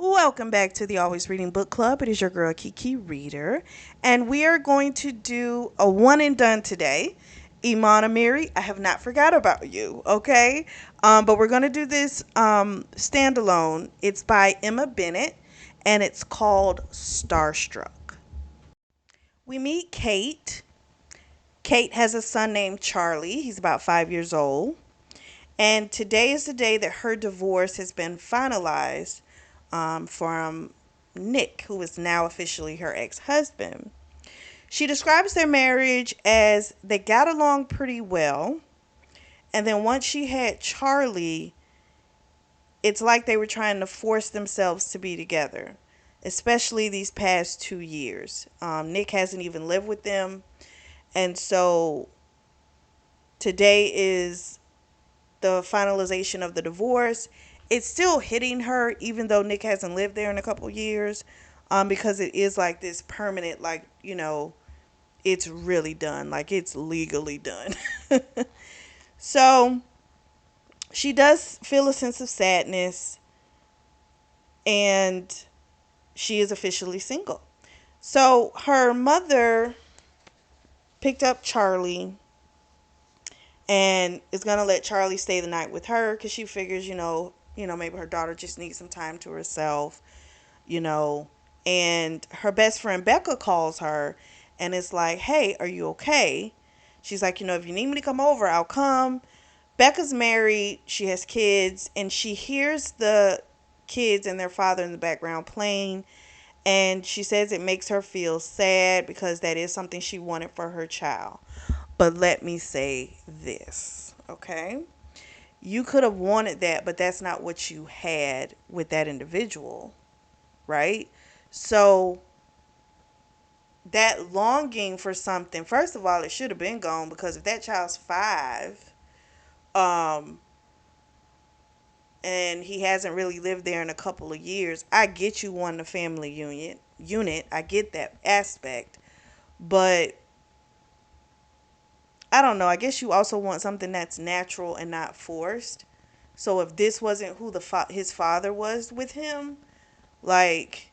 Welcome back to the Always Reading Book Club. It is your girl Kiki Reader, and we are going to do a one and done today. Imana Mary, I have not forgot about you, okay? But we're going to do this standalone. It's by Emma Bennett, and it's called Starstruck. We meet Kate. Kate has a son named Charlie. He's about 5 years old. And today is the day that her divorce has been finalized from Nick, who is now officially her ex-husband. She describes their marriage as they got along pretty well. And then once she had Charlie, it's like they were trying to force themselves to be together, especially these past 2 years. Nick hasn't even lived with them. And so today is the finalization of the divorce. It's still hitting her, even though Nick hasn't lived there in a couple years, because it is like this permanent, like, it's really done, like it's legally done. So she does feel a sense of sadness, and she is officially single. So her mother picked up Charlie and is gonna let Charlie stay the night with her because she figures, maybe her daughter just needs some time to herself, you know. And her best friend Becca calls her and it's like, "Hey, are you okay?" She's like, "If you need me to come over, I'll come." Becca's married, she has kids, and she hears the kids and their father in the background playing, and she says it makes her feel sad because that is something she wanted for her child. But let me say this, okay? You could have wanted that, but that's not what you had with that individual, right? So that longing for something, first of all, it should have been gone, because if that child's 5, um, and he hasn't really lived there in a couple of years, I get you wanting a family unit. I get that aspect, but I don't know. I guess you also want something that's natural and not forced. So if this wasn't who his father was with him, like,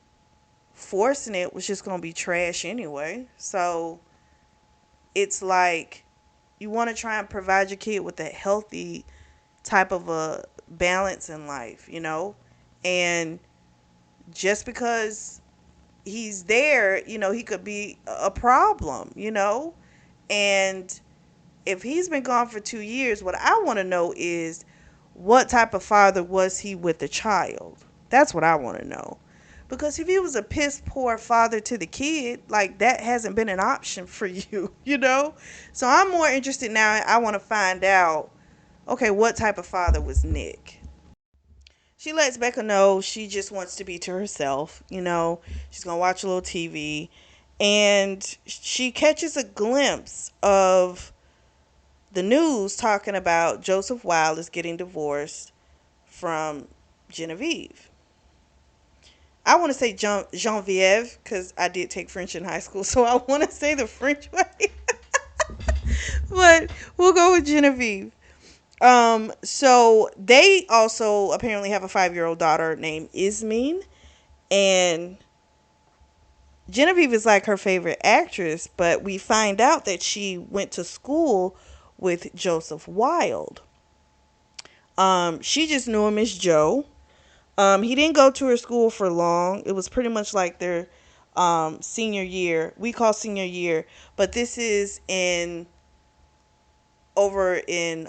forcing it was just gonna be trash anyway. So it's like you want to try and provide your kid with a healthy type of a balance in life, and just because he's there, he could be a problem, and if he's been gone for 2 years, what I want to know is what type of father was he with the child? That's what I want to know. Because if he was a piss poor father to the kid, like, that hasn't been an option for you, So I'm more interested now. I want to find out, okay, what type of father was Nick? She lets Becca know she just wants to be to herself, She's going to watch a little TV. And she catches a glimpse of the news talking about Joseph Wilde is getting divorced from Genevieve. I want to say Genevieve because I did take French in high school, so I want to say the French way. But we'll go with Genevieve. So they also apparently have a 5-year-old daughter named Ismene, and Genevieve is like her favorite actress, but we find out that she went to school with Joseph Wilde. She just knew him as Joe. He didn't go to her school for long. It was pretty much like their senior year. We call senior year, but this is over in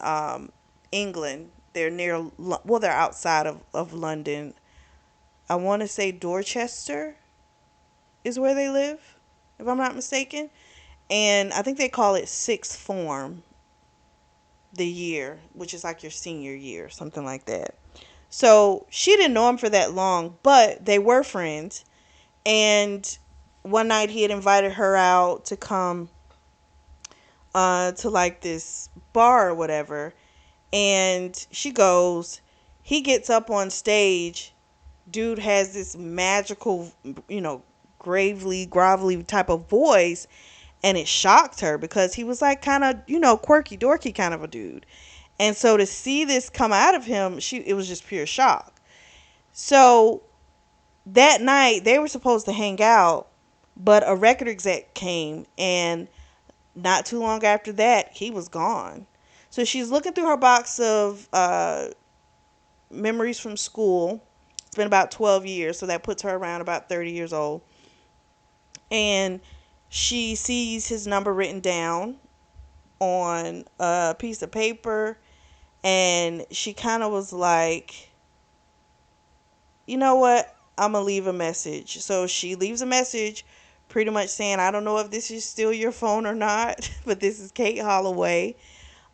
England. They're they're outside of London. I want to say Dorchester is where they live, if I'm not mistaken. And I think they call it sixth form, the year, which is like your senior year, something like that. So she didn't know him for that long, but they were friends. And one night he had invited her out to come to like this bar or whatever. And she goes, he gets up on stage. Dude has this magical, gravely, grovelly type of voice. And it shocked her because he was like kind of, quirky, dorky kind of a dude. And so to see this come out of him, it was just pure shock. So That night they were supposed to hang out, but a record exec came, and not too long after that he was gone. So she's looking through her box of memories from school. It's been about 12 years, so that puts her around about 30 years old. And she sees his number written down on a piece of paper, and she kind of was like, you know what? I'm going to leave a message. So she leaves a message pretty much saying, I don't know if this is still your phone or not, but this is Kate Holloway.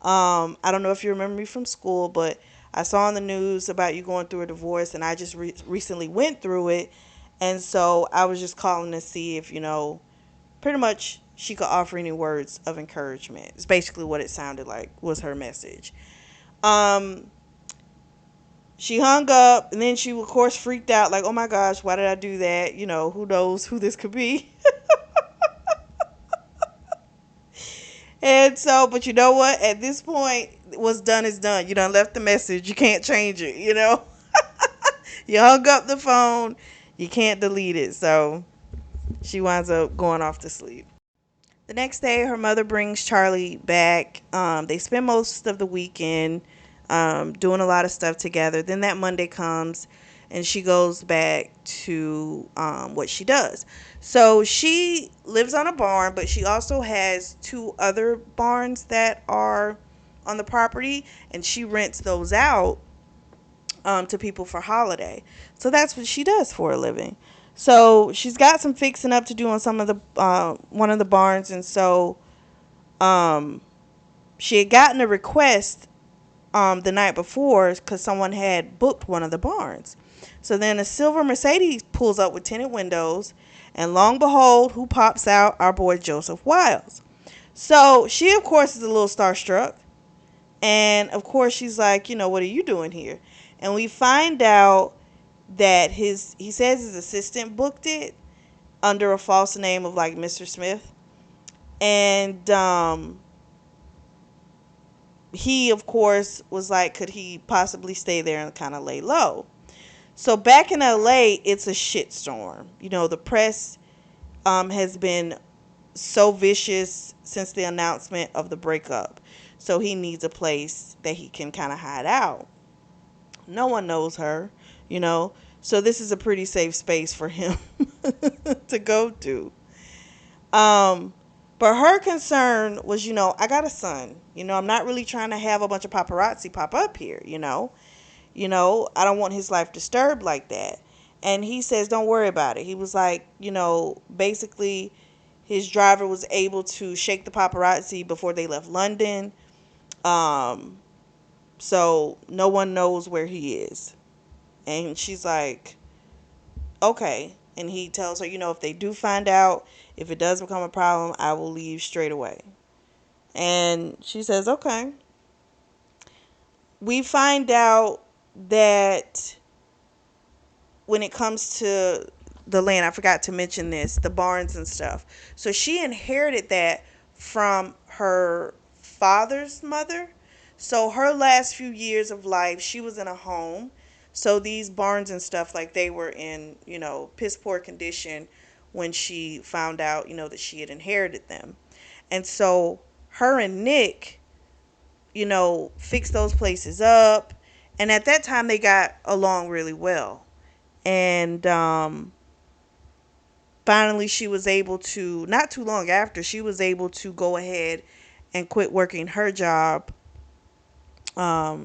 I don't know if you remember me from school, but I saw on the news about you going through a divorce, and I just recently went through it. And so I was just calling to see if, pretty much she could offer any words of encouragement. It's basically what it sounded like was her message. Um, she hung up, and then she, of course, freaked out, like, oh my gosh, why did I do that? Who knows who this could be? And so, but you know what? At this point, what's done is done. You done left the message. You can't change it. You hung up the phone. You can't delete it. So she winds up going off to sleep. The next day, her mother brings Charlie back. They spend most of the weekend doing a lot of stuff together. Then that Monday comes, and she goes back to what she does. So she lives on a barn, but she also has two other barns that are on the property, and she rents those out to people for holiday. So that's what she does for a living. So she's got some fixing up to do on some of the one of the barns, and so um, she had gotten a request the night before because someone had booked one of the barns. So then a silver Mercedes pulls up with tinted windows, and long and behold, who pops out? Our boy Joseph Wiles. So she, of course, is a little starstruck, and of course she's like, what are you doing here? And we find out that he says his assistant booked it under a false name of like Mr. Smith. And he, of course, was like, could he possibly stay there and kind of lay low? So back in LA, it's a shitstorm. The press has been so vicious since the announcement of the breakup. So he needs a place that he can kind of hide out. No one knows her, you know. So this is a pretty safe space for him to go to. Um, but her concern was, I got a son. I'm not really trying to have a bunch of paparazzi pop up here, I don't want his life disturbed like that. And he says, don't worry about it. He was like, basically his driver was able to shake the paparazzi before they left London. Um, so no one knows where he is. And she's like, okay. And he tells her, if they do find out, if it does become a problem, I will leave straight away. And she says, okay. We find out that when it comes to the land, I forgot to mention this, the barns and stuff. So she inherited that from her father's mother. So her last few years of life, she was in a home. So these barns and stuff, like, they were in, piss poor condition when she found out, that she had inherited them. And so her and Nick, fixed those places up. And at that time, they got along really well. And finally, she was able to, not too long after, she was able to go ahead and quit working her job.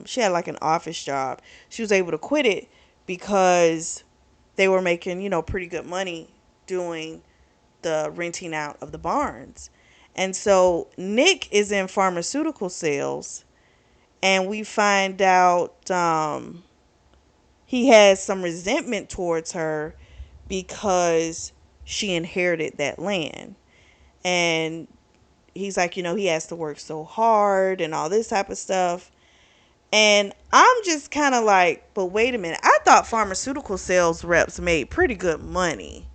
She had like an office job. She was able to quit it because they were making, pretty good money doing the renting out of the barns. And so Nick is in pharmaceutical sales, and we find out he has some resentment towards her because she inherited that land. And he's like, he has to work so hard and all this type of stuff. And I'm just kind of like, but wait a minute. I thought pharmaceutical sales reps made pretty good money.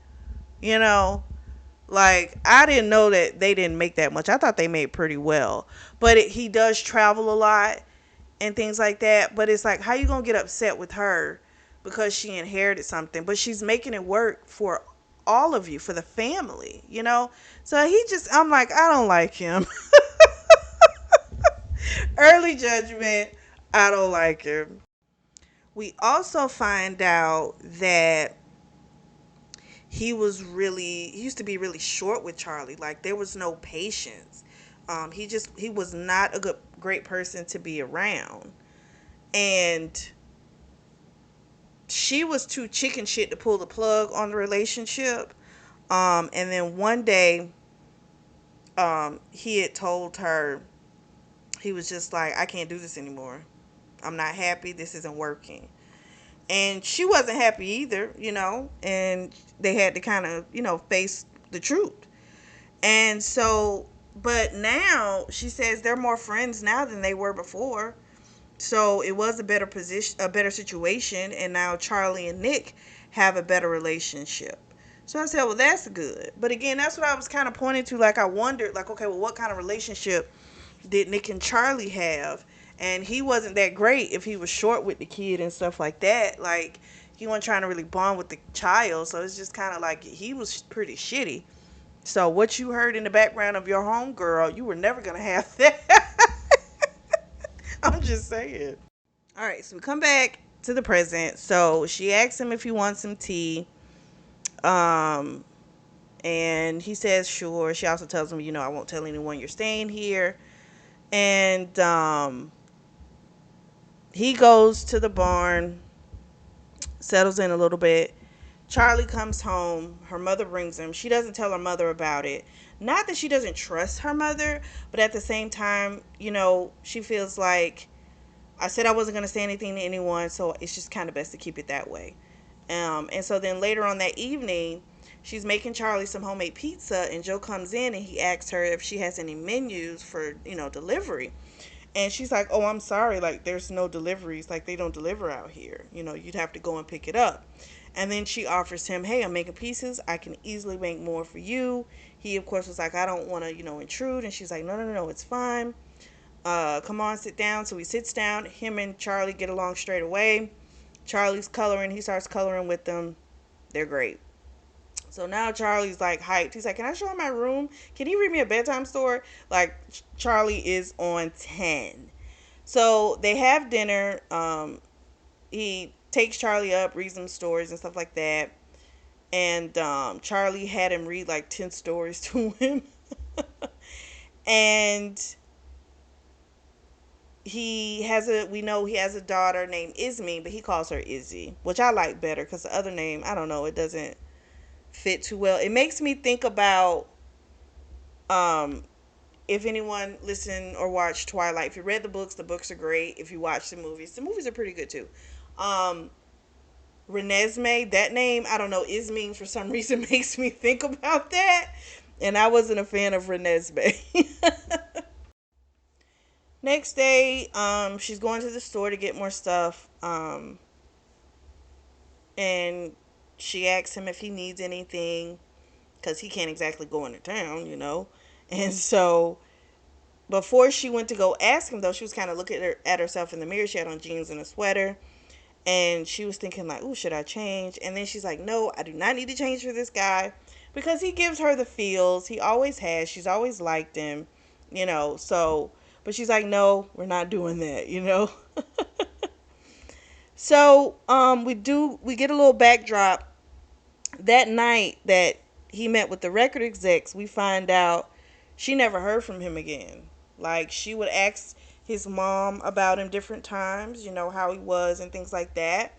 Like, I didn't know that they didn't make that much. I thought they made pretty well. But he does travel a lot and things like that. But it's like, how you going to get upset with her because she inherited something, but she's making it work for all of you, for the family, you know? So I'm like, I don't like him. Early judgment, I don't like him. We also find out that he used to be really short with Charlie. Like, there was no patience. He was not a great person to be around. And she was too chicken shit to pull the plug on the relationship. And then one day, he had told her, he was just like, I can't do this anymore. I'm not happy. This isn't working. And she wasn't happy either, you know, and they had to kind of, you know, face the truth. And so, but now she says they're more friends now than they were before. So it was a better position, a better situation, and now Charlie and Nick have a better relationship. So I said, well, that's good. But again, that's what I was kind of pointing to. Like, I wondered, like, okay, well, what kind of relationship did Nick and Charlie have? And he wasn't that great if he was short with the kid and stuff like that. Like, he wasn't trying to really bond with the child. So it's just kind of like he was pretty shitty. So what you heard in the background of your homegirl, you were never going to have that. I'm just saying. All right, so we come back to the present. So she asks him if he wants some tea. Um, and he says sure. She also tells him, you know, I won't tell anyone you're staying here. And he goes to the barn, settles in a little bit. Charlie comes home. Her mother brings him. She doesn't tell her mother about it. Not that she doesn't trust her mother, but at the same time, you know, she feels like, I said I wasn't going to say anything to anyone, so it's just kind of best to keep it that way. And so then later on that evening, she's making Charlie some homemade pizza, and Joe comes in and he asks her if she has any menus for, you know, delivery. And she's like, oh, I'm sorry, like, there's no deliveries, like, they don't deliver out here, you know, you'd have to go and pick it up. And then she offers him, hey, I'm making pieces, I can easily make more for you. He, of course, was like, I don't want to, you know, intrude. And she's like, no, no, no, no, it's fine. Come on, sit down. So he sits down. Him and Charlie get along straight away. Charlie's coloring. He starts coloring with them. They're great. So now Charlie's like hyped. He's like, can I show him my room? Can he read me a bedtime story? Like, Charlie is on 10. So they have dinner. He takes Charlie up, reads him stories and stuff like that. And Charlie had him read like 10 stories to him. And we know he has a daughter named Isme, but he calls her Izzy, which I like better because the other name, I don't know, it doesn't fit too well. It makes me think about, if anyone listened or watched Twilight, if you read the books are great. If you watch the movies are pretty good too. Renesmee, that name, I don't know, Isme for some reason makes me think about that. And I wasn't a fan of Renesmee. Next day, she's going to the store to get more stuff. And she asks him if he needs anything because he can't exactly go into town, you know. And so before she went to go ask him, though, she was kind of looking at herself in the mirror. She had on jeans and a sweater. And she was thinking like, ooh, should I change? And then she's like, no, I do not need to change for this guy because he gives her the feels. He always has. She's always liked him, you know. So, but she's like, no, we're not doing that, you know. So, we get a little backdrop. That night that he met with the record execs, we find out she never heard from him again. Like, she would ask his mom about him different times, you know, how he was and things like that.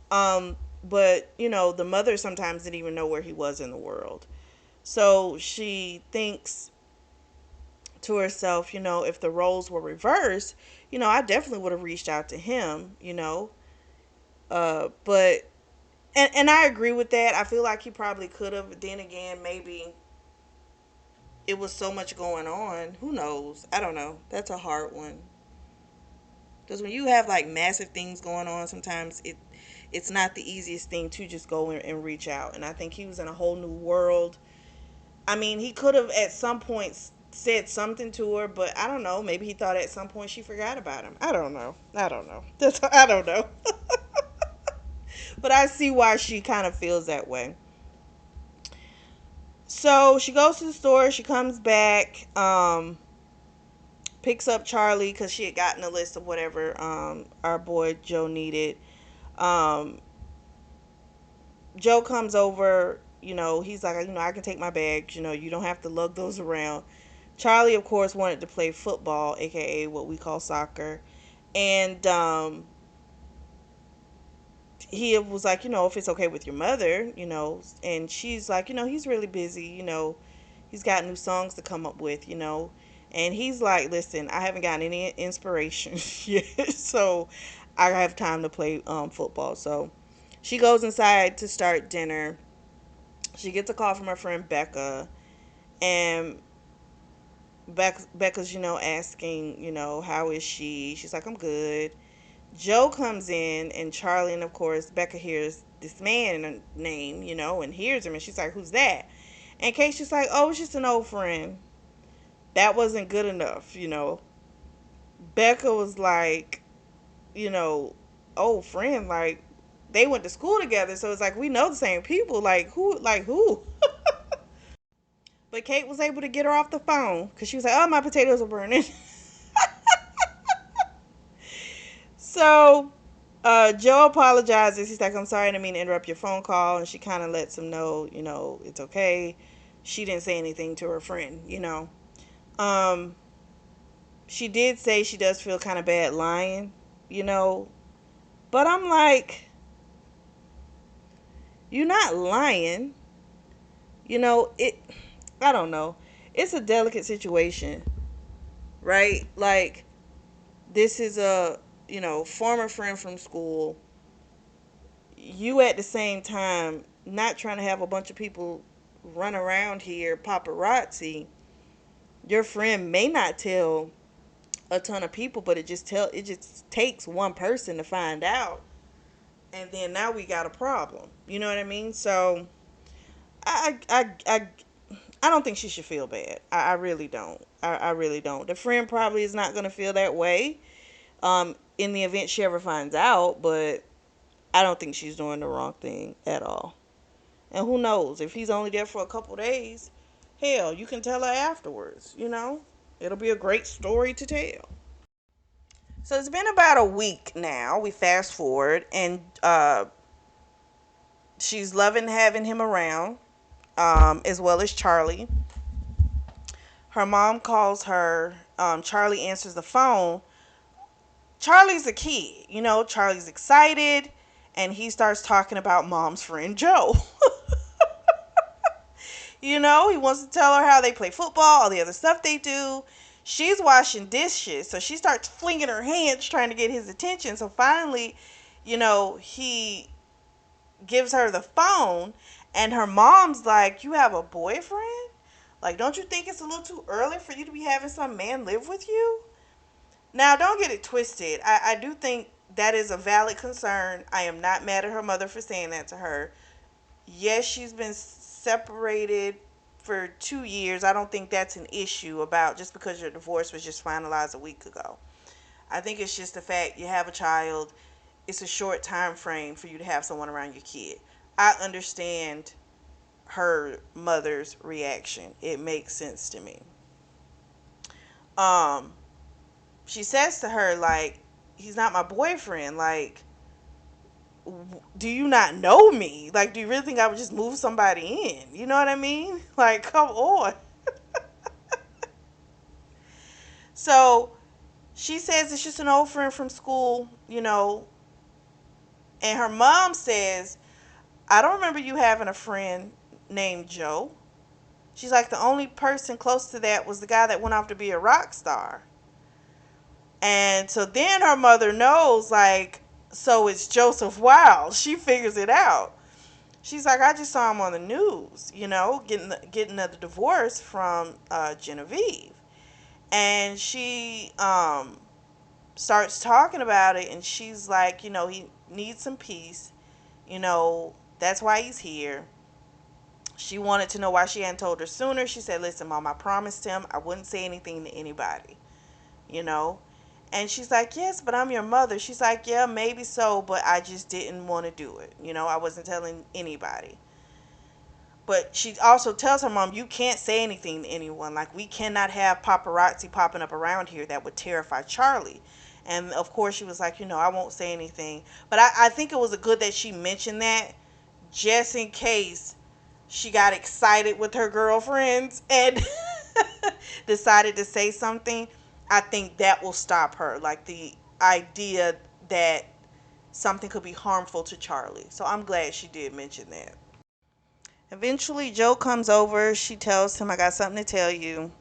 But, you know, the mother sometimes didn't even know where he was in the world. So she thinks to herself, you know, if the roles were reversed, you know, I definitely would have reached out to him, you know. But and I agree with that. I feel like he probably could have. But then again, maybe it was so much going on. Who knows? I don't know. That's a hard one. Because when you have like massive things going on, sometimes it's not the easiest thing to just go and reach out. And I think he was in a whole new world. I mean, he could have at some point said something to her, but I don't know. Maybe he thought at some point she forgot about him. I don't know. I don't know. I don't know. But I see why she kind of feels that way. So she goes to the store. She comes back, picks up Charlie because she had gotten a list of whatever our boy Joe needed. Um, Joe comes over. He's like, I can take my bags. You don't have to lug those around. Charlie, of course, wanted to play football, aka what we call soccer, and he was like, if it's okay with your mother, and she's like, he's really busy, he's got new songs to come up with, and he's like, listen, I haven't gotten any inspiration yet, so I have time to play football. So she goes inside to start dinner. She gets a call from her friend Becca, and Becca's, asking, how is she? She's like, I'm good. Joe comes in, and Charlie, and of course Becca hears this man name, and hears him, and she's like, "Who's that?" And Kate's just like, "Oh, it's just an old friend." That wasn't good enough. Becca was like, old friend, like they went to school together, so it's like we know the same people. Like who? Like who? But Kate was able to get her off the phone because she was like, "Oh, my potatoes are burning." So Joe apologizes. He's like, I'm sorry, I didn't mean to interrupt your phone call. And she kind of lets him know, it's okay. She didn't say anything to her friend. Um, she did say she does feel kind of bad lying, you know. But I'm like, you're not lying. I don't know. It's a delicate situation, right? Like, this is a, former friend from school. You at the same time not trying to have a bunch of people run around here paparazzi. Your friend may not tell a ton of people, but it just takes one person to find out, and then now we got a problem. You know what I mean? So I don't think she should feel bad. I really don't. I really don't. The friend probably is not going to feel that way in the event she ever finds out, but I don't think she's doing the wrong thing at all. And who knows? If he's only there for a couple days, hell, you can tell her afterwards. It'll be a great story to tell. So it's been about a week now. We fast forward, and she's loving having him around, as well as Charlie. Her mom calls her. Charlie answers the phone. Charlie's a kid. Charlie's excited, and he starts talking about mom's friend Joe. He wants to tell her how they play football, all the other stuff they do. She's washing dishes, so she starts flinging her hands trying to get his attention. So finally, he gives her the phone, and her mom's like, "You have a boyfriend? Like, don't you think it's a little too early for you to be having some man live with you?" Now, don't get it twisted. I do think that is a valid concern. I am not mad at her mother for saying that to her. Yes, she's been separated for 2 years. I don't think that's an issue about just because your divorce was just finalized a week ago. I think it's just the fact you have a child. It's a short time frame for you to have someone around your kid. I understand her mother's reaction. It makes sense to me. Um, she says to her, like, he's not my boyfriend. Like, do you not know me? Like, do you really think I would just move somebody in? You know what I mean? Like, come on. So she says it's just an old friend from school. And her mom says, I don't remember you having a friend named Joe. She's like, the only person close to that was the guy that went off to be a rock star. And so then her mother knows, like, so it's Joseph Wilde. She figures it out. She's like, I just saw him on the news, getting a divorce from Genevieve. And she starts talking about it, and she's like, he needs some peace. That's why he's here. She wanted to know why she hadn't told her sooner. She said, listen, Mom, I promised him I wouldn't say anything to anybody, you know. And she's like, yes, but I'm your mother. She's like, yeah, maybe so, but I just didn't want to do it. I wasn't telling anybody. But she also tells her mom, you can't say anything to anyone. Like, we cannot have paparazzi popping up around here that would terrify Charlie. And of course, she was like, I won't say anything. But I think it was a good that she mentioned that just in case she got excited with her girlfriends and decided to say something. I think that will stop her. Like the idea that something could be harmful to Charlie. So I'm glad she did mention that. Eventually, Joe comes over. She tells him, I got something to tell you.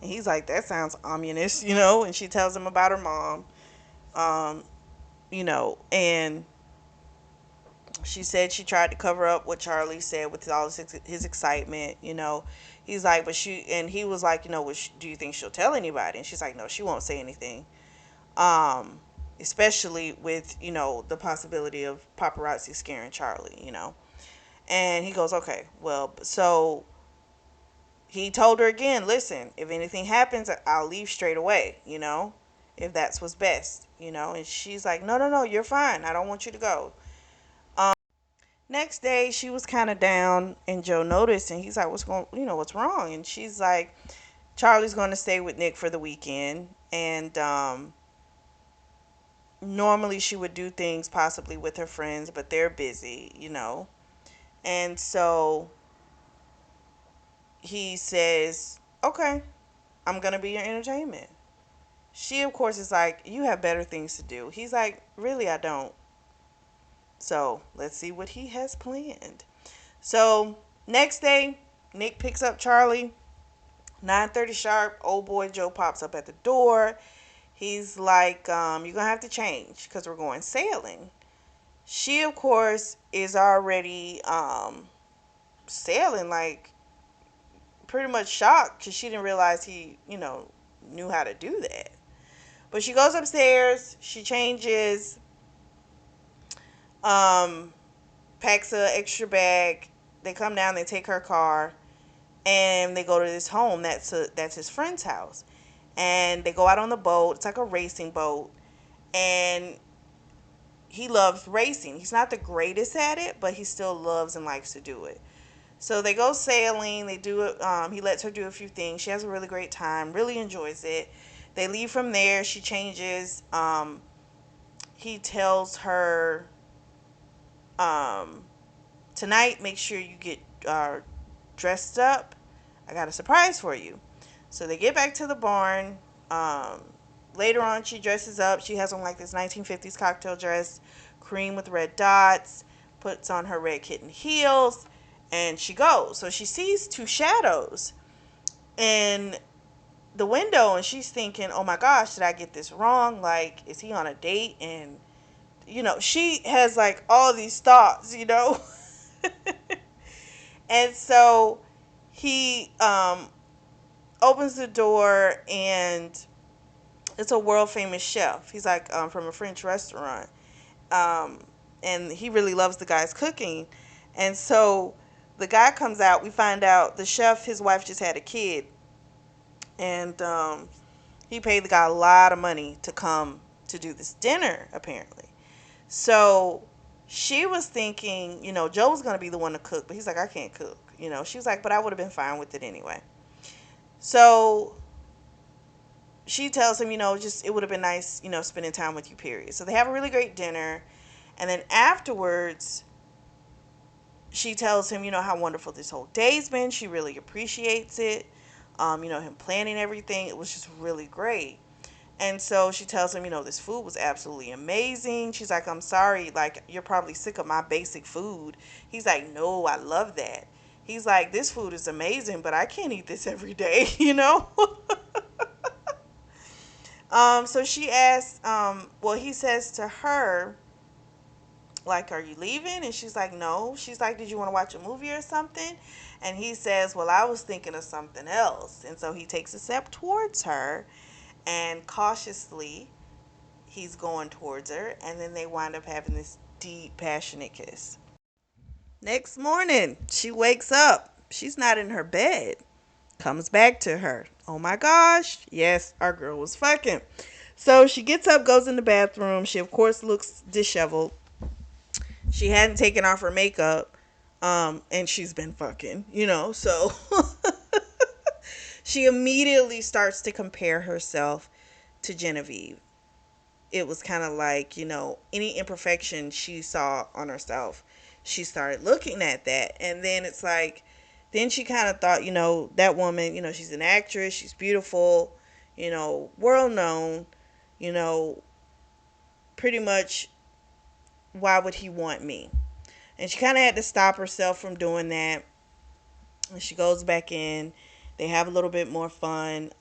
And he's like, that sounds ominous. And she tells him about her mom. Um, and she said she tried to cover up what Charlie said with all his excitement. He's like, and he was like, do you think she'll tell anybody? And she's like, no, she won't say anything. Um, Especially with, the possibility of paparazzi scaring Charlie. And he goes, okay, well, so he told her again, listen, if anything happens, I'll leave straight away, if that's what's best. And she's like, no, no, no, you're fine. I don't want you to go. Next day, she was kind of down, and Joe noticed, and he's like, what's wrong? And she's like, Charlie's going to stay with Nick for the weekend, and normally she would do things possibly with her friends, but they're busy. And so he says, okay, I'm going to be your entertainment. She, of course, is like, you have better things to do. He's like, really, I don't. So let's see what he has planned. So next day, Nick picks up Charlie. 9:30 sharp, old boy Joe pops up at the door. He's like, you're going to have to change because we're going sailing. She, of course, is already sailing, like, pretty much shocked because she didn't realize he, knew how to do that. But she goes upstairs, she changes, um, packs a extra bag. They come down, they take her car, and they go to this home that's his friend's house. And they go out on the boat. It's like a racing boat. And he loves racing. He's not the greatest at it, but he still loves and likes to do it. So they go sailing. They do it. He lets her do a few things. She has a really great time. Really enjoys it. They leave from there. She changes. He tells her, um, tonight, make sure you get dressed up. I got a surprise for you. So they get back to the barn. Um, Later on, she dresses up. She has on like this 1950s cocktail dress, cream with red dots, puts on her red kitten heels, and she goes. So she sees two shadows in the window, and she's thinking, oh my gosh, did I get this wrong? Like, is he on a date? And, she has like all these thoughts. And so he opens the door, and it's a world famous chef. He's like from a French restaurant. Um, and he really loves the guy's cooking. And so the guy comes out. We find out the chef, his wife just had a kid. And he paid the guy a lot of money to come to do this dinner, apparently. So she was thinking, Joe was going to be the one to cook. But he's like, I can't cook. She was like, but I would have been fine with it anyway. So she tells him, just it would have been nice, spending time with you, period. So they have a really great dinner. And then afterwards, she tells him, how wonderful this whole day's been. She really appreciates it. Him planning everything. It was just really great. And so she tells him, this food was absolutely amazing. She's like, I'm sorry, like, you're probably sick of my basic food. He's like, no, I love that. He's like, this food is amazing, but I can't eat this every day. So she asks, well, he says to her, like, are you leaving? And she's like, no. She's like, did you want to watch a movie or something? And he says, well, I was thinking of something else. And so he takes a step towards her, and cautiously, he's going towards her. And then they wind up having this deep, passionate kiss. Next morning, she wakes up. She's not in her bed. Comes back to her. Oh my gosh. Yes, our girl was fucking. So she gets up, goes in the bathroom. She, of course, looks disheveled. She hadn't taken off her makeup. And she's been fucking, so she immediately starts to compare herself to Genevieve. It was kind of like, any imperfection she saw on herself, she started looking at that. And then it's like, then she kind of thought, that woman, she's an actress, she's beautiful, world known, you know, pretty much, why would he want me? And she kind of had to stop herself from doing that. And she goes back in. They have a little bit more fun.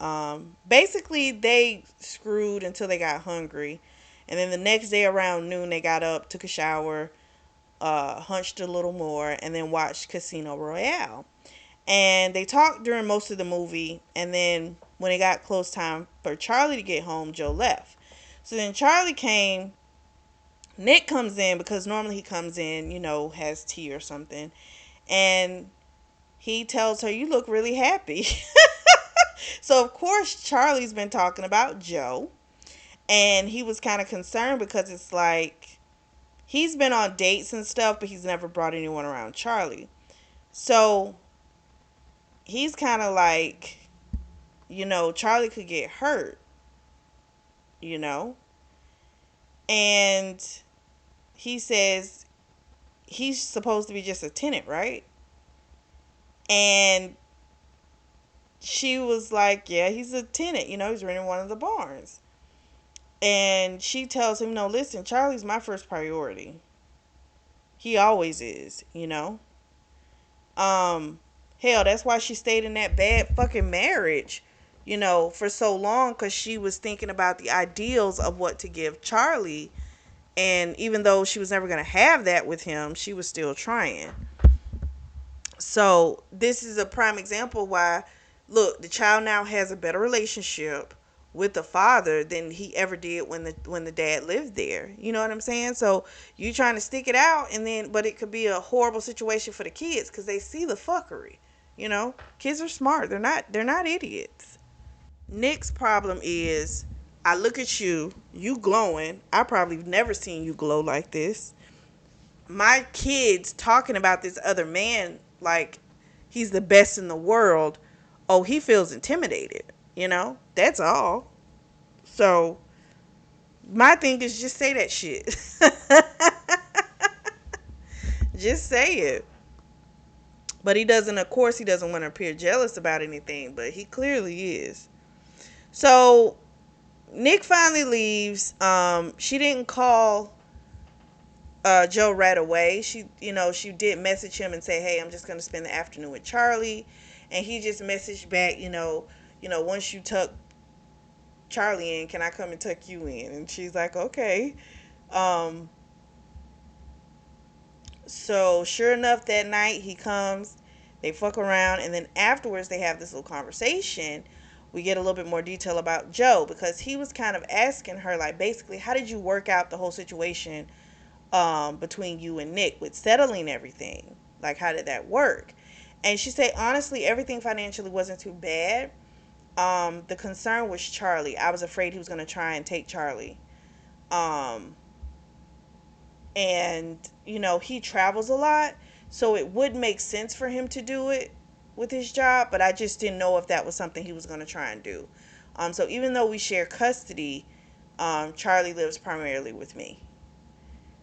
Basically, they screwed until they got hungry. And then the next day around noon, they got up, took a shower, hunched a little more, and then watched Casino Royale. And they talked during most of the movie. And then when it got close time for Charlie to get home, Joe left. So then Charlie came. Nick comes in because normally he comes in, has tea or something. And he tells her, "You look really happy." So, of course, Charlie's been talking about Joe. And he was kind of concerned because it's like he's been on dates and stuff, but he's never brought anyone around Charlie. So, he's kind of like, Charlie could get hurt, you know? And he says he's supposed to be just a tenant, right? And she was like, yeah, he's a tenant, he's renting one of the barns. And she tells him, no, listen, Charlie's my first priority. He always is. Hell, that's why she stayed in that bad fucking marriage, for so long, because she was thinking about the ideals of what to give Charlie. And even though she was never going to have that with him, she was still trying. So this is a prime example why, look, the child now has a better relationship with the father than he ever did when the dad lived there. You know what I'm saying? So you trying to stick it out, and then but it could be a horrible situation for the kids because they see the fuckery. Kids are smart. They're not idiots. Nick's problem is, I look at you glowing. I probably never seen you glow like this. My kids talking about this other man like he's the best in the world. Oh, he feels intimidated. That's all. So my thing is, just say that shit. Just say it. But he doesn't, of course, he doesn't want to appear jealous about anything, but he clearly is. So Nick finally leaves. She didn't call Joe right away. She did message him and say, "Hey, I'm just gonna spend the afternoon with Charlie," and he just messaged back, once you tuck Charlie in, can I come and tuck you in? And she's like, "Okay." Um, so sure enough, that night he comes, they fuck around, and then afterwards they have this little conversation. We get a little bit more detail about Joe because he was kind of asking her, like, basically, how did you work out the whole situation between you and Nick with settling everything? Like, how did that work? And she said, honestly, everything financially wasn't too bad. The concern was Charlie. I was afraid he was going to try and take Charlie. Um, and, he travels a lot, so it would make sense for him to do it with his job, but I just didn't know if that was something he was going to try and do. So even though we share custody, Charlie lives primarily with me.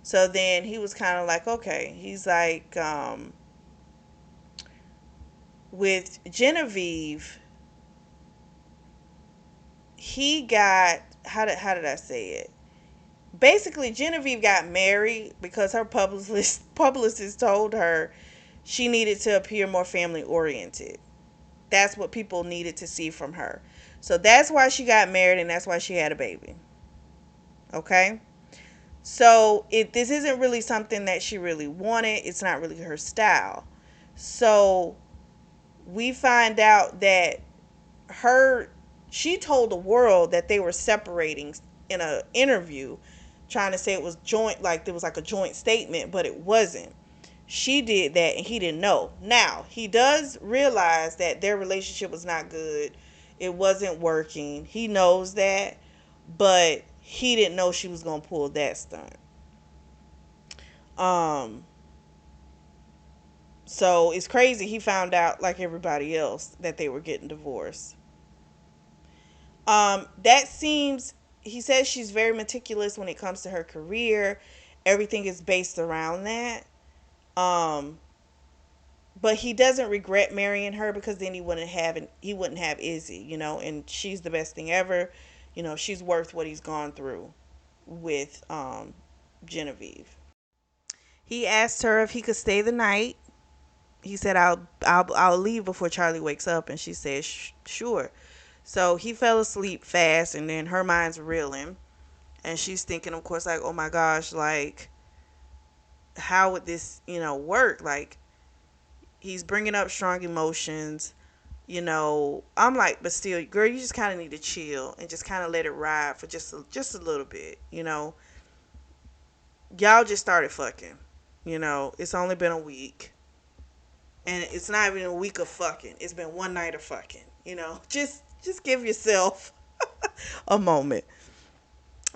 So then he was kind of like, okay. He's like, with Genevieve, he got, how did I say it? Basically, Genevieve got married because her publicist told her she needed to appear more family oriented. That's what people needed to see from her. So that's why she got married, and that's why she had a baby. Okay? So this isn't really something that she really wanted. It's not really her style. So we find out that she told the world that they were separating in an interview, trying to say it was joint, like there was like a joint statement, but it wasn't. She did that and he didn't know. Now, he does realize that their relationship was not good. It wasn't working. He knows that. but he didn't know she was gonna pull that stunt. Um, so it's crazy. He found out like everybody else that they were getting divorced. That seems. He says she's very meticulous when it comes to her career. Everything is based around that. Um, but he doesn't regret marrying her because then he wouldn't have Izzy, and she's the best thing ever. She's worth what he's gone through with Genevieve. He asked her if he could stay the night. He said, I'll leave before Charlie wakes up," and she said, "Sure." So he fell asleep fast, and then her mind's reeling, and she's thinking, of course, like, "Oh my gosh, like, how would this, work?" Like, he's bringing up strong emotions. I'm like, but still, girl, you just kind of need to chill and just kind of let it ride for just a little bit. Y'all just started fucking. It's only been a week, and it's not even a week of fucking. It's been one night of fucking. Just give yourself a moment.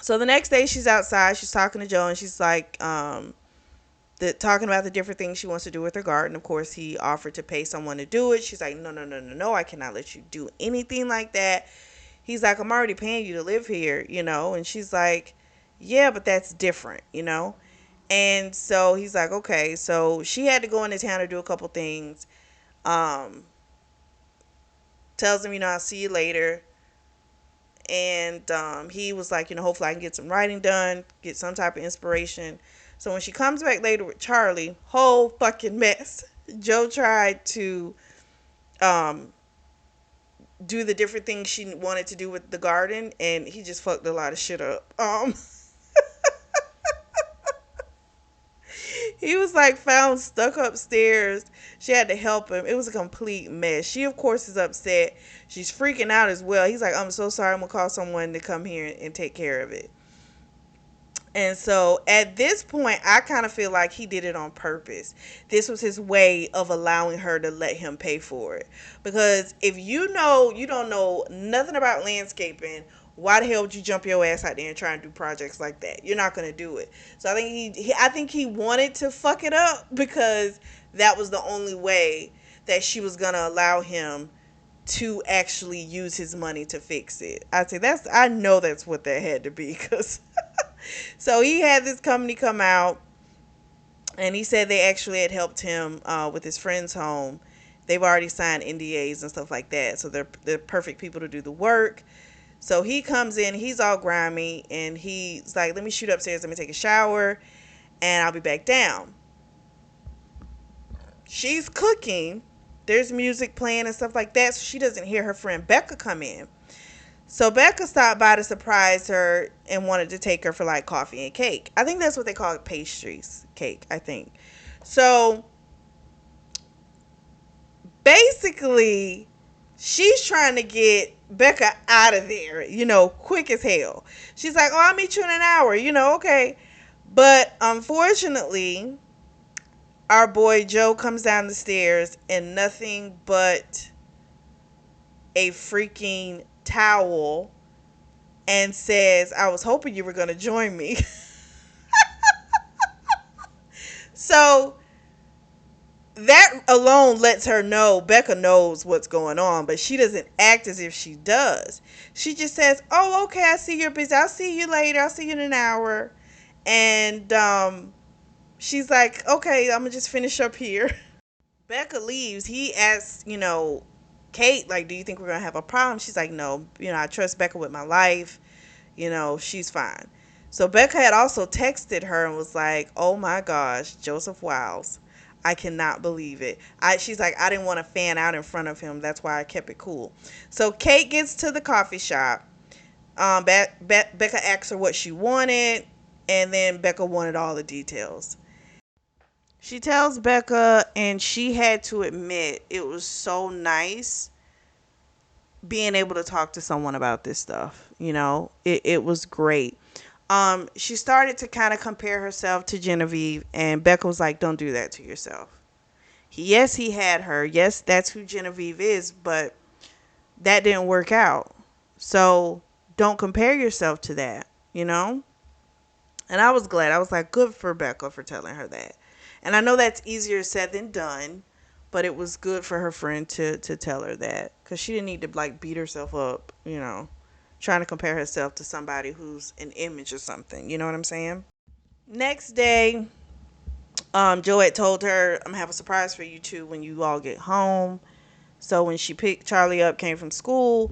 So the next day, she's outside. She's talking to Joe, and she's like, talking about the different things she wants to do with her garden. Of course, he offered to pay someone to do it. She's like, no, no, no, no, no. I cannot let you do anything like that. He's like, I'm already paying you to live here, And she's like, yeah, but that's different. And so he's like, okay. So she had to go into town to do a couple things. Tells him, I'll see you later. And he was like, hopefully I can get some writing done, get some type of inspiration. So when she comes back later with Charlie, whole fucking mess. Joe tried to um, do the different things she wanted to do with the garden, and he just fucked a lot of shit up. He was like found stuck upstairs. She had to help him. It was a complete mess. She, of course, is upset. She's freaking out as well. He's like, I'm so sorry. I'm going to call someone to come here and take care of it. And so at this point, I kind of feel like he did it on purpose. This was his way of allowing her to let him pay for it. Because if you don't know nothing about landscaping, why the hell would you jump your ass out there and try and do projects like that? You're not going to do it. So I think he wanted to fuck it up because that was the only way that she was going to allow him to actually use his money to fix it. I know that's what that had to be, because so he had this company come out, and he said they actually had helped him with his friend's home. They've already signed NDAs and stuff like that, so they're perfect people to do the work. So he comes in, he's all grimy, and he's like, let me shoot upstairs, let me take a shower, and I'll be back down. She's cooking. There's music playing and stuff like that, so she doesn't hear her friend Becca come in. So Becca stopped by to surprise her and wanted to take her for like coffee and cake. I think that's what they call it, pastries, cake, I think. So basically, she's trying to get Becca out of there, quick as hell. She's like, oh, I'll meet you in an hour, okay. But unfortunately, our boy Joe comes down the stairs and nothing but a freaking towel, and says, I was hoping you were going to join me. So that alone lets her know Becca knows what's going on, but she doesn't act as if she does. She just says, oh, okay, I see you're busy. I'll see you later. I'll see you in an hour. And she's like, okay, I'm going to just finish up here. Becca leaves. He asks, Kate, like, do you think we're going to have a problem? She's like, no, I trust Becca with my life. She's fine. So Becca had also texted her and was like, oh my gosh, Joseph Wiles. I cannot believe it. She's like, I didn't want to fan out in front of him. That's why I kept it cool. So Kate gets to the coffee shop. Becca asks her what she wanted, and then Becca wanted all the details. She tells Becca, and she had to admit it was so nice being able to talk to someone about this stuff. It was great. She started to kind of compare herself to Genevieve, and Becca was like, don't do that to yourself. Yes, he had her. Yes, that's who Genevieve is, but that didn't work out. So don't compare yourself to that, you know? And I was glad. I was like, good for Becca for telling her that. And I know that's easier said than done, but it was good for her friend to tell her that, because she didn't need to like beat herself up, you know, trying to compare herself to somebody who's an image or something. You know what I'm saying? Next day, Joe had told her, I'm gonna have a surprise for you two when you all get home. So when she picked Charlie up, came from school,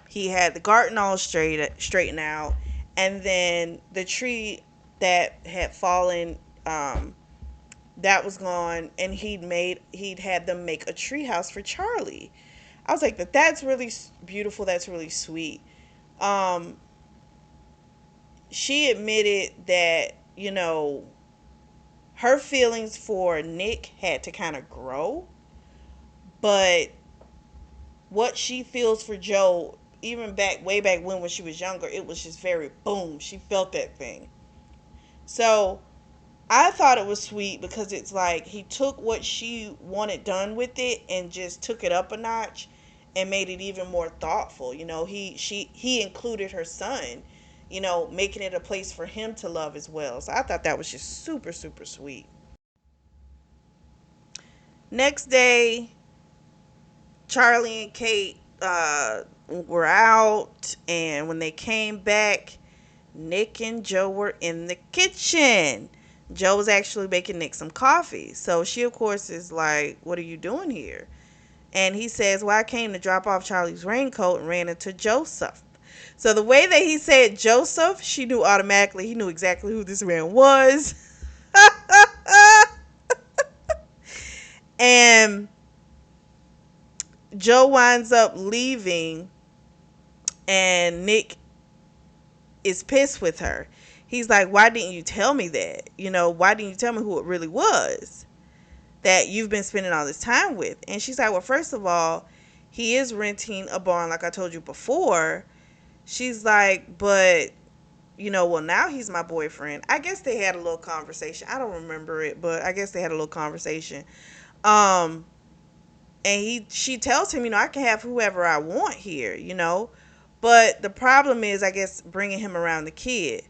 he had the garden all straightened out, and then the tree that had fallen, that was gone, and he'd had them make a tree house for Charlie. I was like, that's really beautiful. That's really sweet. Um, she admitted that, you know, her feelings for Nick had to kind of grow, but what she feels for Joe, even way back when she was younger, it was just very boom. She felt that thing. So I thought it was sweet because it's like he took what she wanted done with it and just took it up a notch and made it even more thoughtful. You know, he included her son, you know, making it a place for him to love as well. So I thought that was just super, super sweet. Next day, Charlie and Kate were out, and when they came back, Nick and Joe were in the kitchen. Joe was actually making Nick some coffee. So she, of course, is like, what are you doing here? And he says, well, I came to drop off Charlie's raincoat and ran into Joseph. So the way that he said Joseph, she knew automatically, he knew exactly who this man was. And Joe winds up leaving, and Nick is pissed with her. He's like, why didn't you tell me that? You know, why didn't you tell me who it really was that you've been spending all this time with? And she's like, well, first of all, he is renting a barn, like I told you before. She's like, but, you know, well, now he's my boyfriend. I guess they had a little conversation. I don't remember it, but I guess they had a little conversation. Um, and she tells him, you know, I can have whoever I want here, you know. But the problem is, I guess, bringing him around the kid.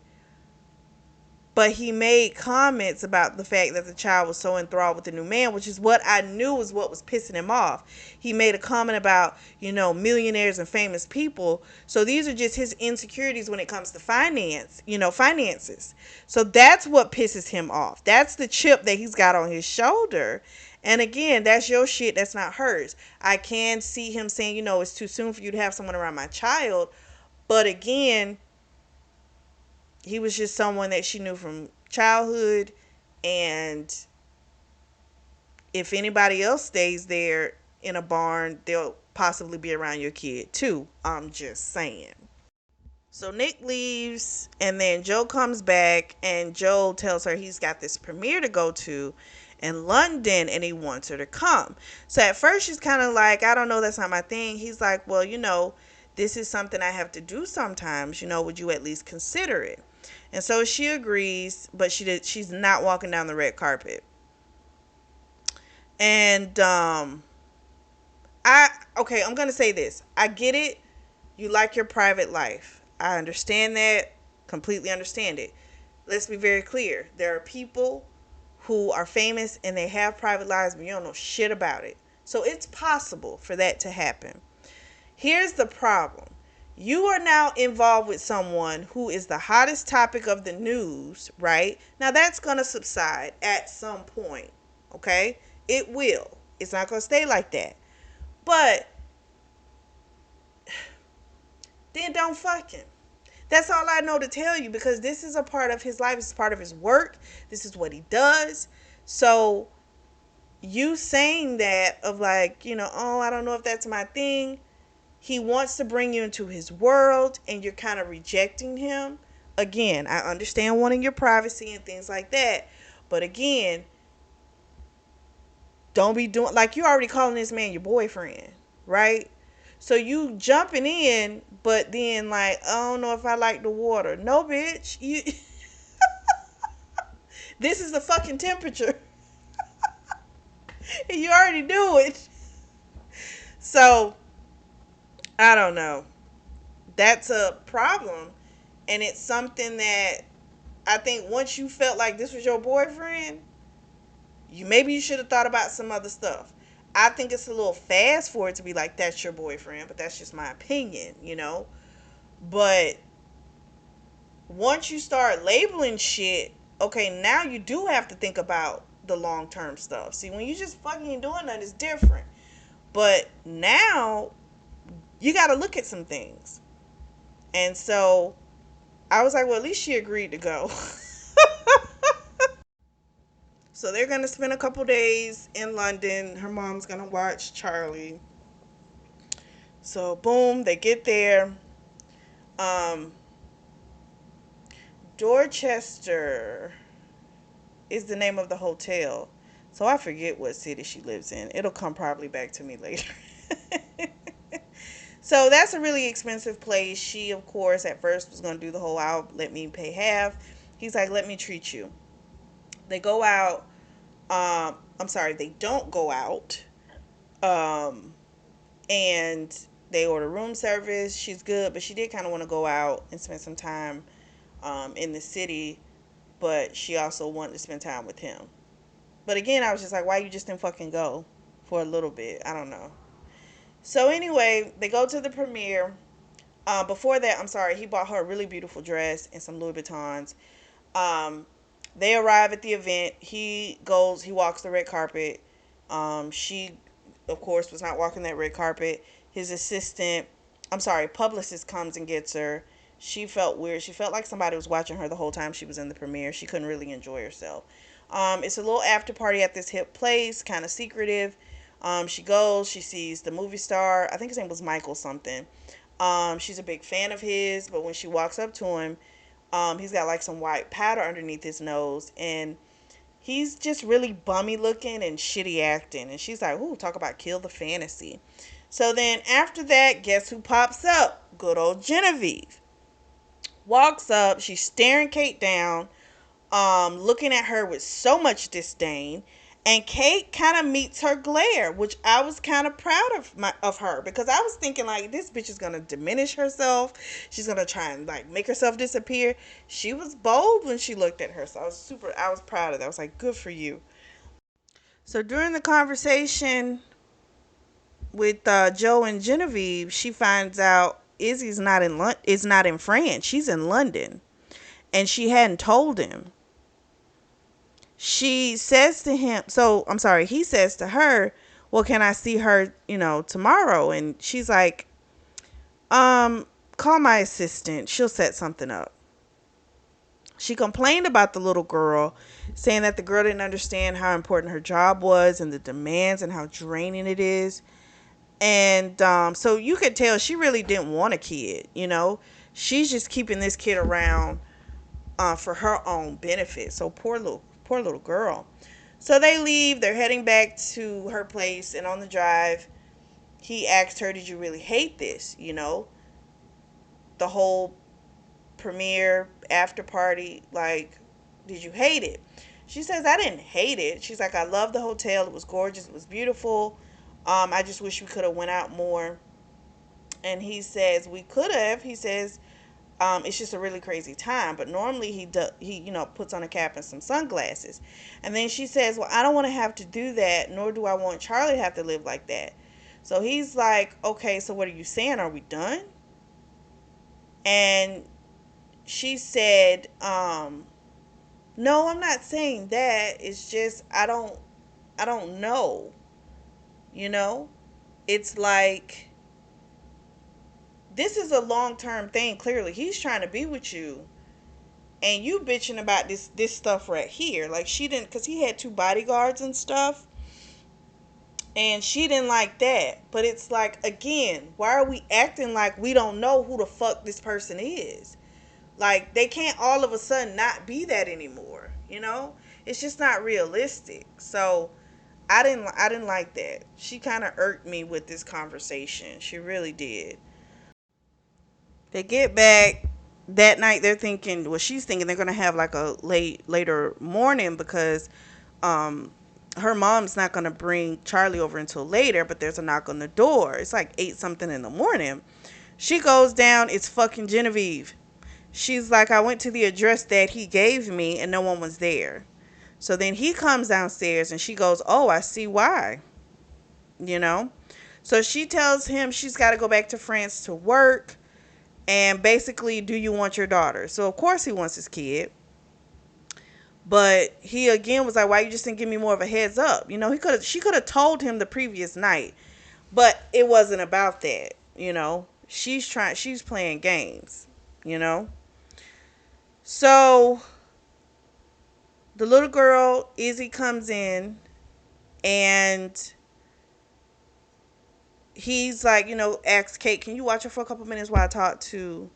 But he made comments about the fact that the child was so enthralled with the new man, which is what I knew was what was pissing him off. He made a comment about, you know, millionaires and famous people. So these are just his insecurities when it comes to finances. So that's what pisses him off. That's the chip that he's got on his shoulder. And again, that's your shit. That's not hers. I can see him saying, you know, it's too soon for you to have someone around my child. But again, he was just someone that she knew from childhood, and if anybody else stays there in a barn, they'll possibly be around your kid too. I'm just saying. So Nick leaves, and then Joe comes back, and Joe tells her he's got this premiere to go to in London, and he wants her to come. So at first she's kind of like, I don't know, that's not my thing. He's like, well, you know, this is something I have to do sometimes. You know, would you at least consider it? And so she agrees, but she's not walking down the red carpet. And I'm gonna say this. I get it. You like your private life. I understand that. Completely understand it. Let's be very clear. There are people who are famous and they have private lives, but you don't know shit about it. So it's possible for that to happen. Here's the problem. You are now involved with someone who is the hottest topic of the news, right? Now that's going to subside at some point, okay? It will. It's not going to stay like that. But then don't fuck him. That's all I know to tell you, because this is a part of his life. It's part of his work. This is what he does. So you saying that of like, you know, oh, I don't know if that's my thing. He wants to bring you into his world and you're kind of rejecting him. Again, I understand wanting your privacy and things like that. But again, don't be doing, like, you already calling this man your boyfriend, right? So you jumping in, but then like, I don't know if I like the water. No, bitch. This is the fucking temperature. And you already knew it. So I don't know. that's a problem. And it's something that I think once you felt like this was your boyfriend, you should have thought about some other stuff. I think it's a little fast for it to be like that's your boyfriend, but that's just my opinion, you know. But once you start labeling shit, okay, now you do have to think about the long term stuff. See, when you just fucking doing that, it's different. But now you got to look at some things. And so I was like, well, at least she agreed to go. So they're going to spend a couple days in London. Her mom's going to watch Charlie. So boom, they get there. Um, Dorchester is the name of the hotel. So I forget what city she lives in. It'll come probably back to me later. So that's a really expensive place. She, of course, at first was going to do the whole out, let me pay half. He's like, let me treat you. They go out. I'm sorry, they don't go out. Um, and they order room service. She's good, but she did kind of want to go out and spend some time in the city. But she also wanted to spend time with him. But again, I was just like, why you just didn't fucking go for a little bit? I don't know. So anyway, they go to the premiere. Before that, I'm sorry, he bought her a really beautiful dress and some Louis Vuittons. Um, they arrive at the event. He walks the red carpet. She, of course, was not walking that red carpet. His publicist comes and gets her. She felt weird. She felt like somebody was watching her the whole time she was in the premiere. She couldn't really enjoy herself. It's a little after party at this hip place, kind of secretive. She goes, she sees the movie star. I think his name was Michael something. She's a big fan of his, but when she walks up to him, he's got like some white powder underneath his nose, and he's just really bummy looking and shitty acting. And she's like, ooh, talk about kill the fantasy. So then after that, guess who pops up? Good old Genevieve. Walks up, she's staring Kate down, looking at her with so much disdain. And Kate kind of meets her glare, which I was kind of proud of her, because I was thinking like this bitch is gonna diminish herself. She's gonna try and like make herself disappear. She was bold when she looked at her, so I was proud of that. I was like, good for you. So during the conversation with Joe and Genevieve, she finds out Izzy's is not in France. She's in London, and she hadn't told him. She says to him, so I'm sorry, he says to her, well, can I see her, tomorrow? And she's like, call my assistant. She'll set something up. She complained about the little girl, saying that the girl didn't understand how important her job was and the demands and how draining it is. And so you could tell she really didn't want a kid. She's just keeping this kid around for her own benefit. So poor little girl. So they leave. They're heading back to her place, and on the drive, he asked her, "Did you really hate this? The whole premiere after party. Like, did you hate it?" She says, "I didn't hate it." She's like, "I loved the hotel. It was gorgeous. It was beautiful. I just wish we could have went out more." And he says, "We could have." He says, it's just a really crazy time. But normally he puts on a cap and some sunglasses. And then she says, well, I don't want to have to do that, nor do I want Charlie to have to live like that. So he's like, okay, so what are you saying? Are we done? And she said, no, I'm not saying that. It's just I don't know. You know? It's like this is a long-term thing. Clearly he's trying to be with you, and you bitching about this stuff right here. Like, she didn't, because he had two bodyguards and stuff, and she didn't like that. But it's like, again, why are we acting like we don't know who the fuck this person is? Like, they can't all of a sudden not be that anymore. It's just not realistic. So I didn't like that. She kind of irked me with this conversation. She really did. They get back that night. She's thinking they're gonna have like a later morning, because her mom's not gonna bring Charlie over until later. But there's a knock on the door. It's like 8 something in the morning. She goes down, it's fucking Genevieve. She's like, I went to the address that he gave me and no one was there. So then he comes downstairs and she goes, oh, I see why. You know? So she tells him she's got to go back to France to work. And basically, do you want your daughter? So of course he wants his kid. But he again was like, why you just didn't give me more of a heads up? You know, she could have told him the previous night. But it wasn't about that, you know. She's playing games, you know. So the little girl, Izzy, comes in and he's like, you know, asks Kate, can you watch her for a couple minutes while I talk to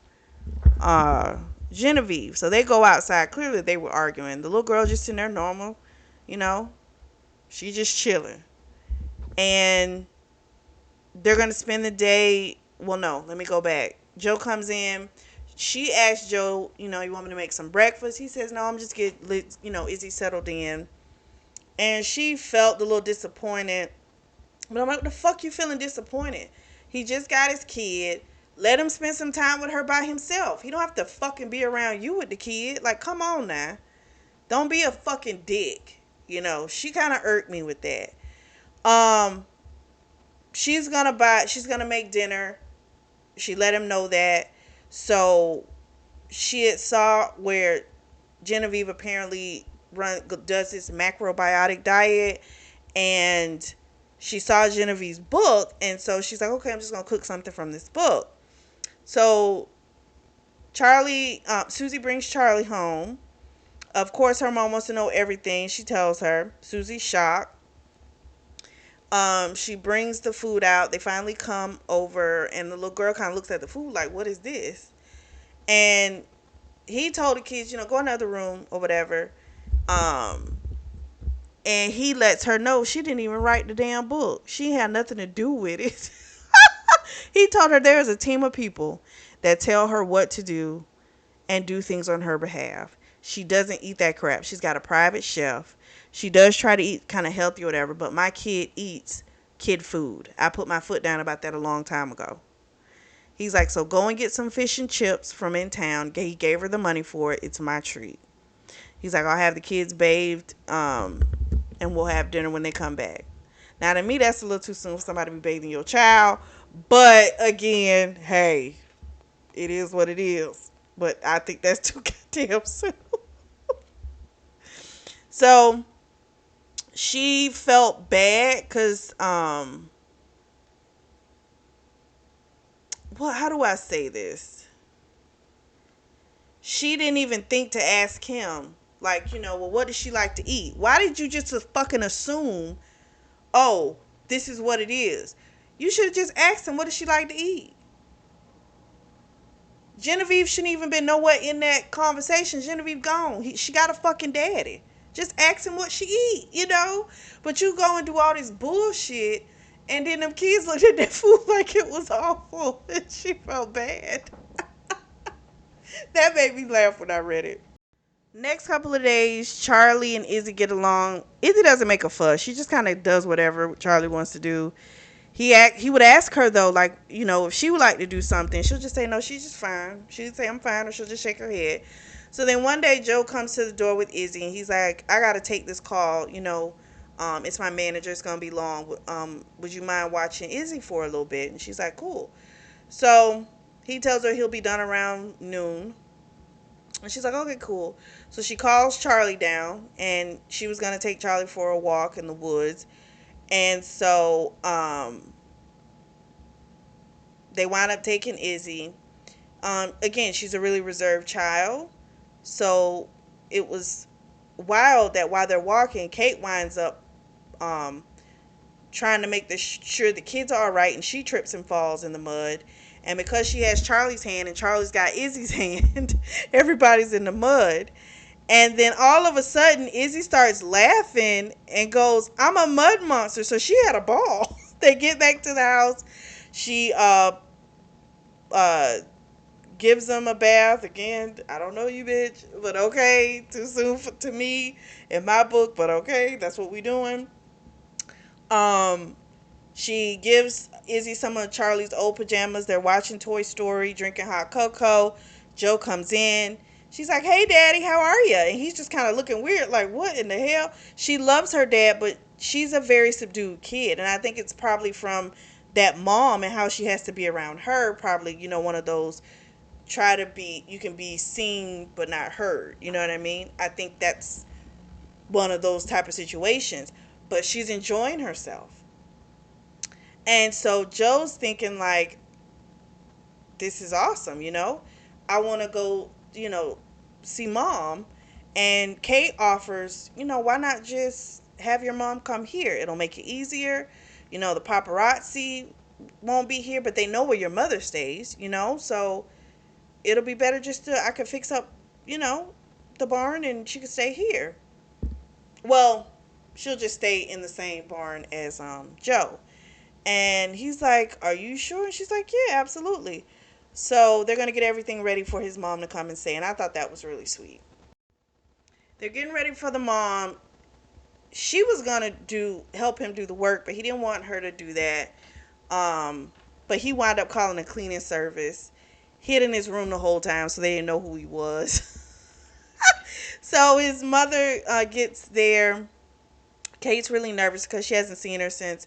uh Genevieve? So they go outside. Clearly they were arguing. The little girl just in there normal, you know. She just chilling. And they're gonna spend the day. Well, no, let me go back. Joe comes in. She asks Joe, you know, you want me to make some breakfast? He says, no, I'm just getting, you know, Izzy settled in. And she felt a little disappointed. But I'm like, what the fuck you feeling disappointed? He just got his kid. Let him spend some time with her by himself. He don't have to fucking be around you with the kid. Like, come on now. Don't be a fucking dick. You know, she kind of irked me with that. She's gonna make dinner. She let him know that. So she had saw where Genevieve apparently does this macrobiotic diet, and she saw Genevieve's book, and so she's like, okay, I'm just gonna cook something from this book. So Susie brings Charlie home. Of course, her mom wants to know everything. She tells her. Susie's shocked. She brings the food out. They finally come over, and the little girl kind of looks at the food like, what is this? And he told the kids, you know, go in another room or whatever. And he lets her know she didn't even write the damn book. She had nothing to do with it. He told her there is a team of people that tell her what to do and do things on her behalf. She doesn't eat that crap. She's got a private chef. She does try to eat kind of healthy or whatever, but my kid eats kid food. I put my foot down about that a long time ago. He's like, so go and get some fish and chips from in town. He gave her the money for it. It's my treat. He's like, I'll have the kids bathed, and we'll have dinner when they come back. Now, to me, that's a little too soon for somebody to be bathing your child. But, again, hey, it is what it is. But I think that's too goddamn soon. So, she felt bad because, how do I say this? She didn't even think to ask him, like, you know, well, what does she like to eat? Why did you just fucking assume, oh, this is what it is? You should have just asked him, what does she like to eat? Genevieve shouldn't even been nowhere in that conversation. Genevieve gone. She got a fucking daddy. Just ask him what she eat, you know? But you go and do all this bullshit, and then them kids looked at that food like it was awful, and she felt bad. That made me laugh when I read it. Next couple of days, Charlie and Izzy get along. Izzy doesn't make a fuss. She just kind of does whatever Charlie wants to do. He would ask her, though, like, you know, if she would like to do something. She'll just say, no, she's just fine. She'd say, I'm fine, or she'll just shake her head. So then one day, Joe comes to the door with Izzy, and he's like, I got to take this call, you know. It's my manager. It's going to be long. Would you mind watching Izzy for a little bit? And she's like, cool. So he tells her he'll be done around noon. And she's like, okay, cool. So she calls Charlie down, and she was going to take Charlie for a walk in the woods. And so they wound up taking Izzy. Again, she's a really reserved child. So it was wild that while they're walking, Kate winds up trying to make sure the kids are all right, and she trips and falls in the mud. And because she has Charlie's hand and Charlie's got Izzy's hand, everybody's in the mud. And then all of a sudden, Izzy starts laughing and goes, I'm a mud monster. So she had a ball. They get back to the house. She gives them a bath. Again, I don't know you, bitch. But okay, too soon to me in my book. But okay, that's what we doing. She gives Izzy some of Charlie's old pajamas. They're watching Toy Story, drinking hot cocoa. Joe comes in. She's like, "Hey, Daddy, how are you?" And he's just kind of looking weird, like, "What in the hell?" She loves her dad, but she's a very subdued kid. And I think it's probably from that mom and how she has to be around her. Probably, one of those try to be, you can be seen but not heard. You know what I mean? I think that's one of those type of situations. But she's enjoying herself. And so Joe's thinking like, this is awesome. I want to go, see mom. And Kate offers, why not just have your mom come here? It'll make it easier. The paparazzi won't be here, but they know where your mother stays. So it'll be better just I could fix up, you know, the barn and she could stay here. Well, she'll just stay in the same barn as Joe. And he's like, "Are you sure?" And she's like, "Yeah, absolutely." So they're going to get everything ready for his mom to come and stay. And I thought that was really sweet. They're getting ready for the mom. She was going to help him do the work, but he didn't want her to do that. But he wound up calling a cleaning service, hid in his room the whole time so they didn't know who he was. So his mother gets there. Kate's really nervous because she hasn't seen her since,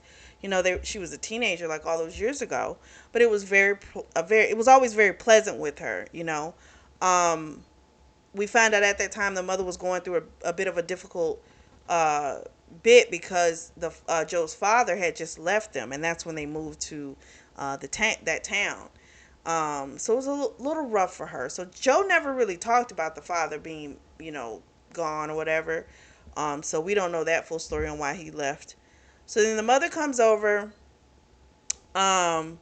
she was a teenager like all those years ago. But it was it was always very pleasant with her. Um, we found out at that time the mother was going through a bit of a difficult uh, bit because the Joe's father had just left them, and that's when they moved to that town. So it was a little rough for her. So Joe never really talked about the father being, gone or whatever. So we don't know that full story on why he left. So then the mother comes over. Um,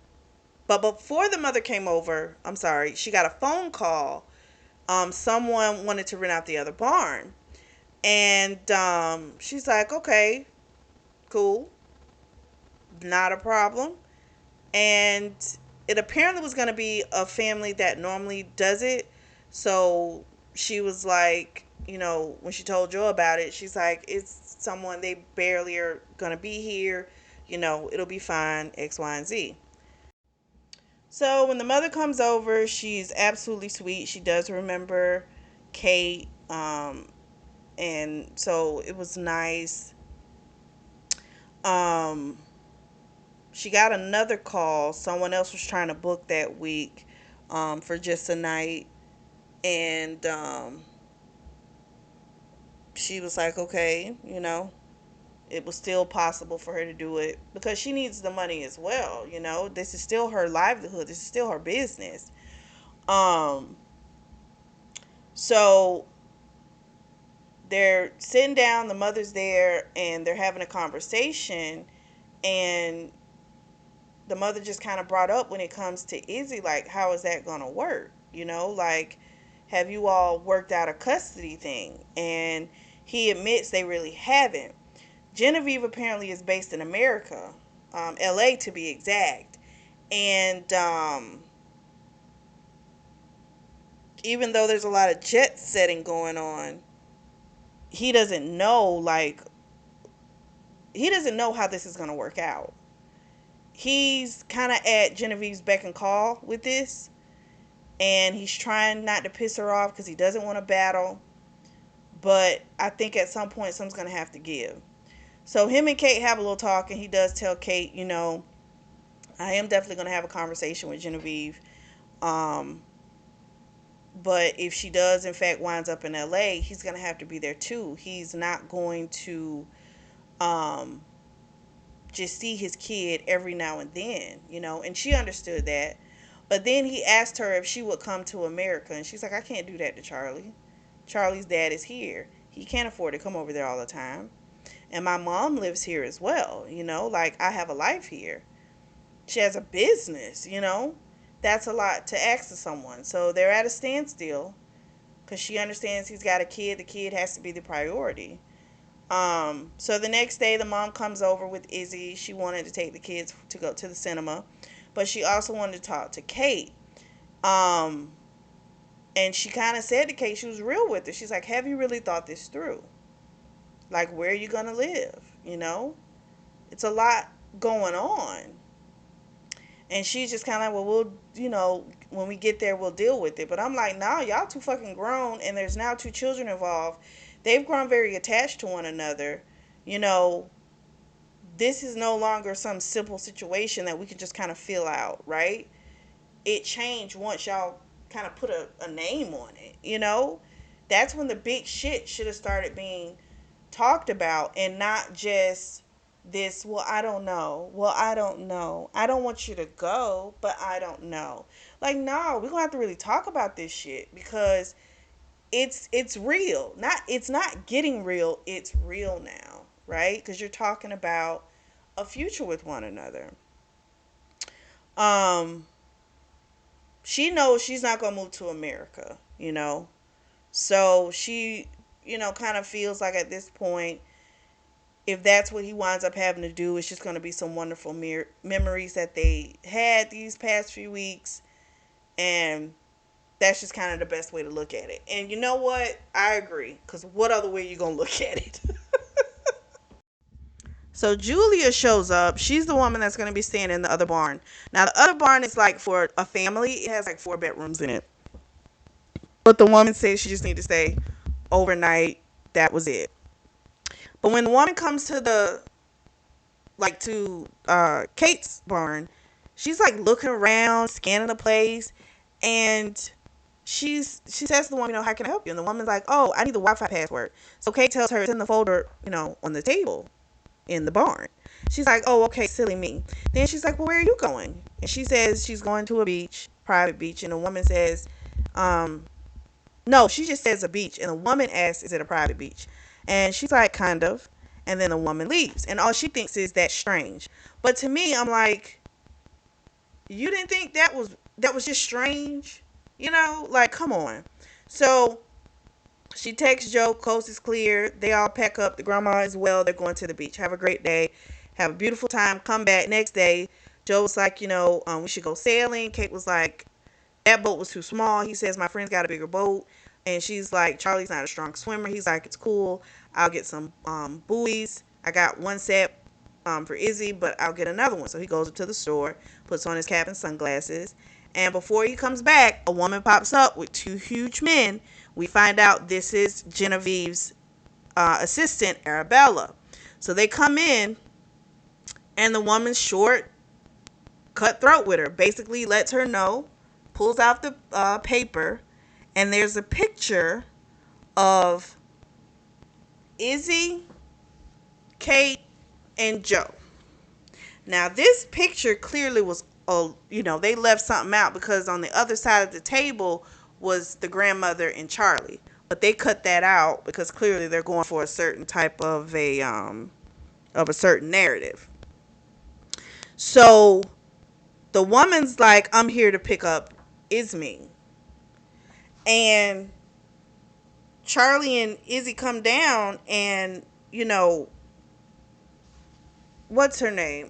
but before the mother came over, I'm sorry, she got a phone call. Someone wanted to rent out the other barn. And she's like, "Okay, cool, not a problem." And it apparently was going to be a family that normally does it. So she was like, when she told Joe about it, she's like, "It's someone, they barely are going to be here. It'll be fine, X, Y, and Z." So when the mother comes over, she's absolutely sweet. She does remember Kate. And so it was nice. Um, she got another call. Someone else was trying to book that week for just a night. And she was like, "Okay, it was still possible for her to do it because she needs the money as well. This is still her livelihood. This is still her business." Um, so they're sitting down, the mother's there, and they're having a conversation. And the mother just kind of brought up when it comes to Izzy, like, how is that going to work? Like, have you all worked out a custody thing? And he admits they really haven't. Genevieve apparently is based in America, LA to be exact. And even though there's a lot of jet setting going on, he doesn't know, like, he doesn't know how this is going to work out. He's kind of at Genevieve's beck and call with this, and he's trying not to piss her off because he doesn't want to battle. But I think at some point something's going to have to give. So him and Kate have a little talk, and he does tell Kate, "I am definitely going to have a conversation with Genevieve. Um, but if she does, in fact, winds up in LA, he's going to have to be there too. He's not going to um, just see his kid every now and then. And she understood that. But then he asked her if she would come to America, and she's like, "I can't do that to Charlie. Charlie's dad is here. He can't afford to come over there all the time. And my mom lives here as well. Like, I have a life here. She has a business. That's a lot to ask of someone." So they're at a standstill because she understands he's got a kid. The kid has to be the priority. So the next day, the mom comes over with Izzy. She wanted to take the kids to go to the cinema, but she also wanted to talk to Kate. Um, and she kind of said to Kate, she was real with her. She's like, "Have you really thought this through? Like, where are you going to live? It's a lot going on. And she's just kind of like, well, when we get there, we'll deal with it. But I'm like, nah, y'all too fucking grown, and there's now two children involved. They've grown very attached to one another. You know, this is no longer some simple situation that we can just kind of fill out, right? It changed once y'all kind of put a name on it, you know? That's when the big shit should have started being talked about, and not just this, well, I don't know. Well, I don't know. I don't want you to go, but I don't know. Like, no, we're gonna have to really talk about this shit, because it's real. It's not getting real, it's real now, right? Because you're talking about a future with one another. Um, she knows she's not gonna move to America, you know. So she, kind of feels like at this point, if that's what he winds up having to do, it's just going to be some wonderful memories that they had these past few weeks. And that's just kind of the best way to look at it. And you know what? I agree. Because what other way you going to look at it? So Julia shows up. She's the woman that's going to be staying in the other barn. Now, the other barn is like for a family. It has like 4 bedrooms in it. But the woman says she just need to stay overnight. That was it. But when the woman comes to Kate's barn, she's like looking around, scanning the place, and she says to the woman, how can I help you? And the woman's like, oh, I need the Wi-Fi password. So Kate tells her it's in the folder, on the table in the barn. She's like, oh, okay, silly me. Then she's like, well, where are you going? And she says she's going to a beach, private beach, and the woman says, no, she just says a beach, and the woman asks, is it a private beach? And she's like, kind of. And then the woman leaves, and all she thinks is that's strange. But to me, I'm like, you didn't think that was just strange? Like, come on. So she texts Joe, coast is clear. They all pack up. The grandma as well. They're going to the beach. Have a great day. Have a beautiful time. Come back next day. Joe was like, we should go sailing. Kate was like, that boat was too small. He says, my friend's got a bigger boat. And she's like, Charlie's not a strong swimmer. He's like, it's cool. I'll get some buoys. I got one set for Izzy, but I'll get another one. So he goes to the store, puts on his cap and sunglasses. And before he comes back, a woman pops up with 2 huge men. We find out this is Genevieve's assistant, Arabella. So they come in, and the woman's short, cutthroat with her. Basically lets her know, pulls out the paper, and there's a picture of Izzy, Kate, and Joe. Now, this picture clearly was, they left something out, because on the other side of the table was the grandmother and Charlie. But they cut that out because clearly they're going for a certain type of a certain narrative. So the woman's like, I'm here to pick up Izzy. And Charlie and Izzy come down, and, what's her name?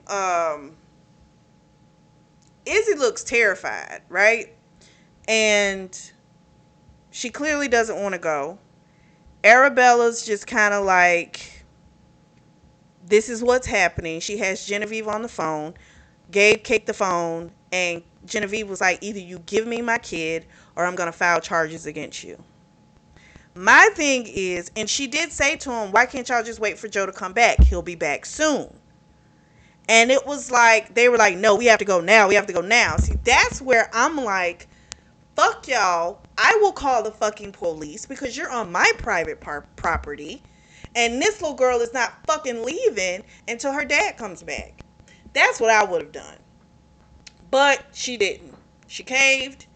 Izzy looks terrified, right? And she clearly doesn't want to go. Arabella's just kind of like, this is what's happening. She has Genevieve on the phone, gave Kate the phone, and Genevieve was like, either you give me my kid or I'm going to file charges against you. My thing is, and she did say to him, why can't y'all just wait for Joe to come back? He'll be back soon. And it was like, they were like, no, we have to go now. We have to go now. See, that's where I'm like, fuck y'all. I will call the fucking police because you're on my private property. And this little girl is not fucking leaving until her dad comes back. That's what I would have done. But she didn't. She caved,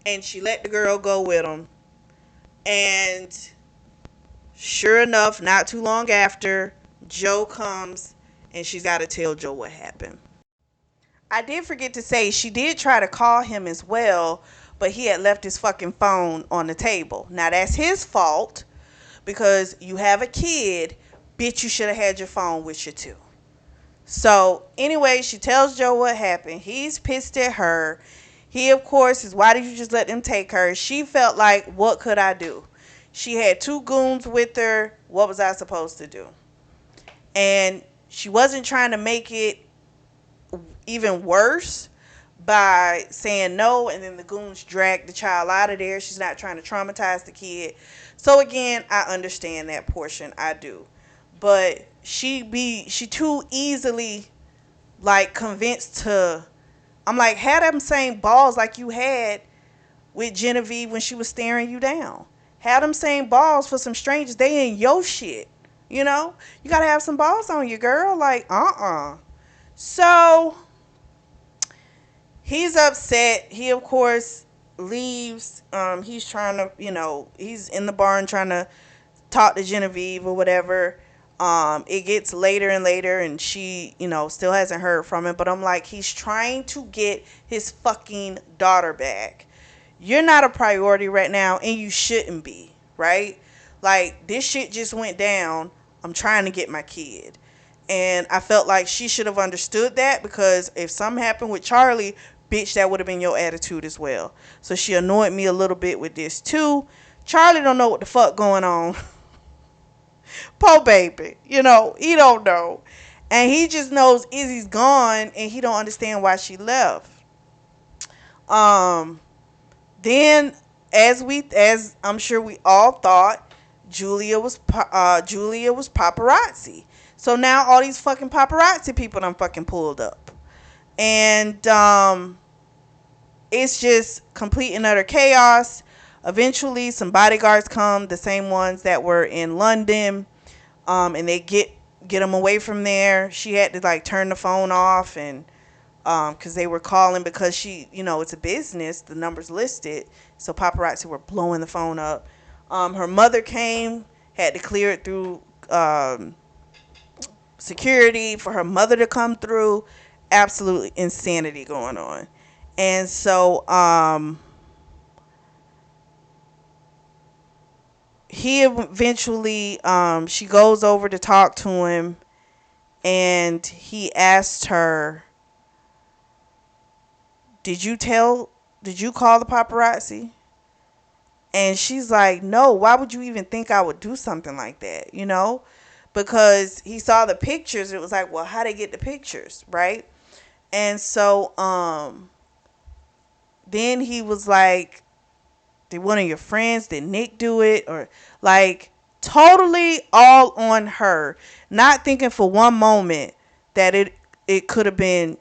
and she let the girl go with him. And sure enough, not too long after, Joe comes, and she's got to tell Joe what happened. I did forget to say, she did try to call him as well, but he had left his fucking phone on the table. Now, that's his fault, because you have a kid. Bitch, you should have had your phone with you too. So, anyway, she tells Joe what happened. He's pissed at her. He, of course, is, why did you just let them take her? She felt like, what could I do? She had 2 goons with her. What was I supposed to do? And she wasn't trying to make it even worse by saying no, and then the goons drag the child out of there. She's not trying to traumatize the kid. So again, I understand that portion. I do. But she too easily like convinced to, I'm like, had them same balls like you had with Genevieve when she was staring you down. Had them same balls for some strangers. They in your shit. You know? You gotta have some balls on you, girl. Like, So he's upset. He of course leaves. He's trying to, he's in the barn trying to talk to Genevieve or whatever. It gets later and later, and she, still hasn't heard from him. But I'm like, he's trying to get his fucking daughter back. You're not a priority right now, and you shouldn't be, right? Like, this shit just went down. I'm trying to get my kid. And I felt like she should have understood that, because if something happened with Charlie, bitch, that would have been your attitude as well. So she annoyed me a little bit with this too. Charlie don't know what the fuck going on. Poor baby. He don't know. And he just knows Izzy's gone, and he don't understand why she left. Then, as I'm sure we all thought, Julia was paparazzi. So now all these fucking paparazzi people done fucking pulled up. And it's just complete and utter chaos. Eventually some bodyguards come, the same ones that were in London, and they get them away from there. She had to like turn the phone off, and because they were calling, because she, it's a business, the number's listed, so paparazzi were blowing the phone up. Her mother came, had to clear it through security for her mother to come through. Absolutely insanity going on. And so he eventually, she goes over to talk to him, and he asked her, did you call the paparazzi? And she's like, no, why would you even think I would do something like that? Because he saw the pictures. It was like, well, how'd they get the pictures, right? And so then he was like, did one of your friends, did Nick do it? Or like totally all on her, not thinking for one moment that it could have been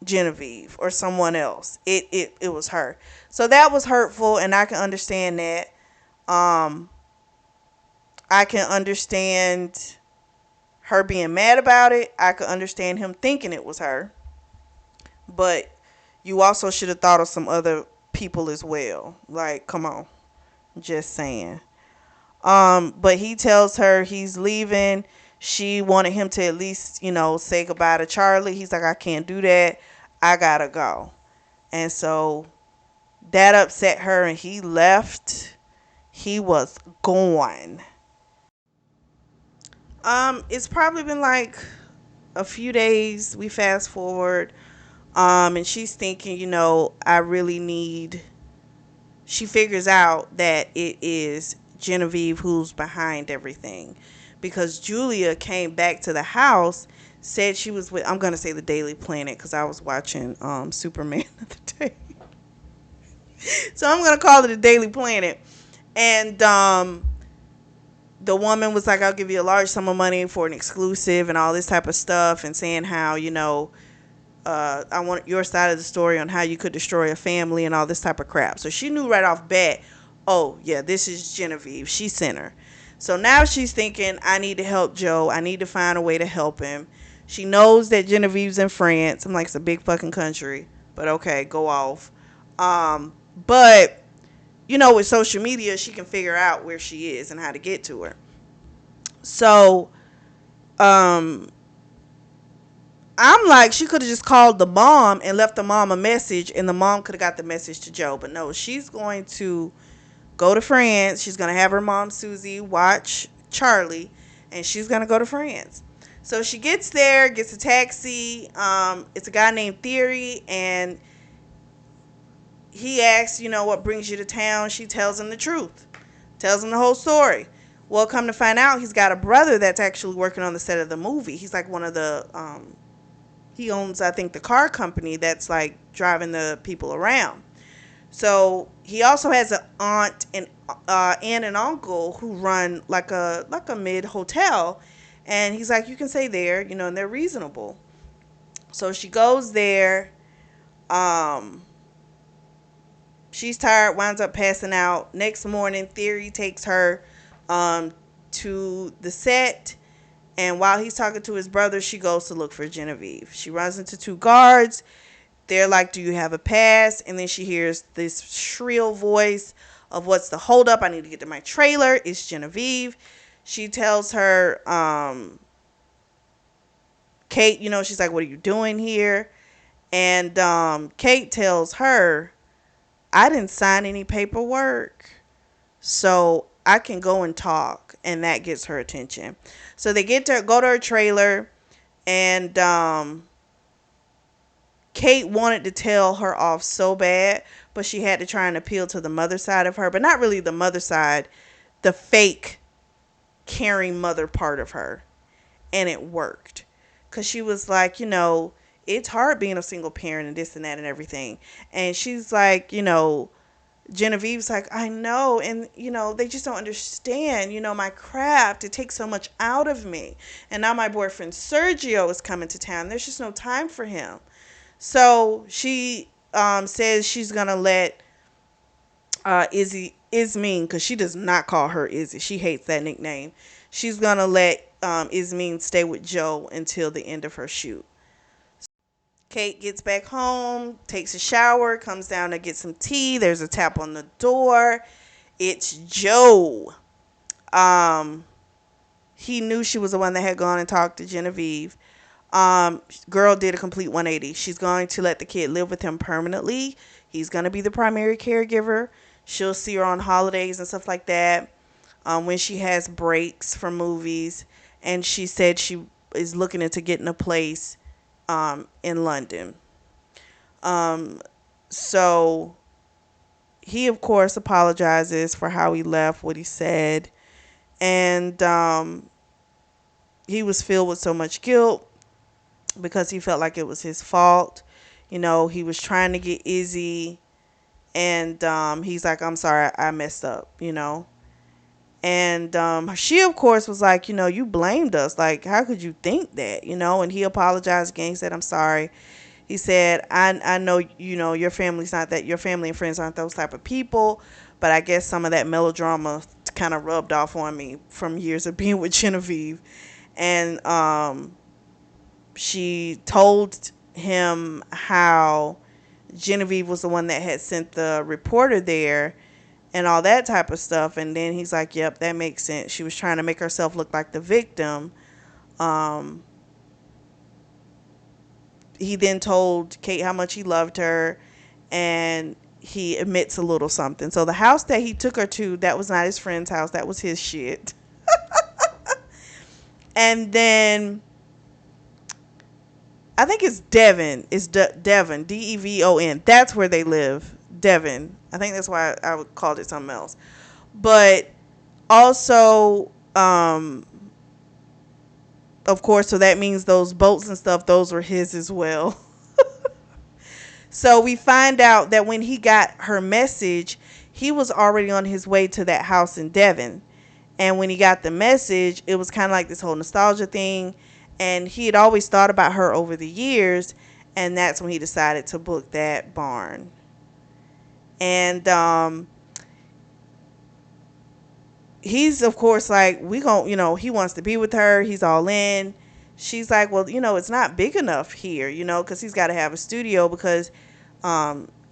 Genevieve or someone else. It was her. So that was hurtful, and I can understand that. I can understand her being mad about it. I could understand him thinking it was her. But you also should have thought of some other people as well. Like, come on. Just saying. But he tells her he's leaving. She wanted him to at least, say goodbye to Charlie. He's like, I can't do that. I gotta go. And so that upset her, and he left. He was gone. It's probably been like a few days. We fast forward. And she's thinking, I really need. She figures out that it is Genevieve who's behind everything, because Julia came back to the house, said she was with, I'm going to say the Daily Planet, because I was watching Superman the other day. So I'm going to call it the Daily Planet. And the woman was like, I'll give you a large sum of money for an exclusive and all this type of stuff, and saying how, I want your side of the story on how you could destroy a family and all this type of crap. So she knew right off bat, oh, yeah, this is Genevieve. She sent her. So now she's thinking, I need to help Joe. I need to find a way to help him. She knows that Genevieve's in France. I'm like, it's a big fucking country. But okay, go off. But, with social media, she can figure out where she is and how to get to her. So, I'm like, she could have just called the mom and left the mom a message, and the mom could have got the message to Joe. But no, she's going to go to France. She's going to have her mom, Susie, watch Charlie, and she's going to go to France. So she gets there, gets a taxi. It's a guy named Theory, and he asks, what brings you to town? She tells him the truth, tells him the whole story. Well, come to find out, he's got a brother that's actually working on the set of the movie. He's like one of the... He owns, I think, the car company that's like driving the people around. So he also has an aunt and uncle who run like a mid hotel, and he's like, you can stay there, and they're reasonable. So she goes there. Um, she's tired, winds up passing out. Next morning, Theory takes her um, to the set. And while he's talking to his brother, she goes to look for Genevieve. She runs into two guards. They're like, do you have a pass? And then she hears this shrill voice of, what's the holdup? I need to get to my trailer. It's Genevieve. She tells her, Kate, she's like, what are you doing here? And Kate tells her, I didn't sign any paperwork, so I can go and talk. And that gets her attention. So they go to her trailer, and Kate wanted to tell her off so bad, but she had to try and appeal to the mother side of her, but not really the mother side, the fake caring mother part of her. And it worked. Because she was like, it's hard being a single parent and this and that and everything. And she's like, Genevieve's like, I know. And, they just don't understand, my craft. It takes so much out of me. And now my boyfriend Sergio is coming to town. There's just no time for him. So she says she's going to let Ismeen, because she does not call her Izzy. She hates that nickname. She's going to let Ismeen stay with Joe until the end of her shoot. Kate gets back home, takes a shower, comes down to get some tea. There's a tap on the door. It's Joe. He knew she was the one that had gone and talked to Genevieve. Girl did a complete 180. She's going to let the kid live with him permanently. He's going to be the primary caregiver. She'll see her on holidays and stuff like that, when she has breaks from movies. And she said she is looking into getting a place in London. So he, of course, apologizes for how he left, what he said. And he was filled with so much guilt because he felt like it was his fault. He was trying to get Izzy, and he's like, I'm sorry, I messed up, And she, of course, was like, you blamed us. Like, how could you think that, And he apologized again. He said, I'm sorry. He said, I know, your family's not that, your family and friends aren't those type of people, but I guess some of that melodrama kind of rubbed off on me from years of being with Genevieve. And she told him how Genevieve was the one that had sent the reporter there and all that type of stuff. And then he's like, yep, that makes sense. She was trying to make herself look like the victim. He then told Kate how much he loved her, and he admits a little something. So the house that he took her to, that was not his friend's house. That was his shit. And then I think it's Devon. It's Devon, Devon. That's where they live. Devon. I think that's why I called it something else. But also, of course, so that means those boats and stuff, those were his as well. So we find out that when he got her message, he was already on his way to that house in Devon. And when he got the message, it was kind of like this whole nostalgia thing. And he had always thought about her over the years. And that's when he decided to book that barn. And he's, of course, like, he wants to be with her. He's all in. She's like, well, it's not big enough here, because he's got to have a studio, because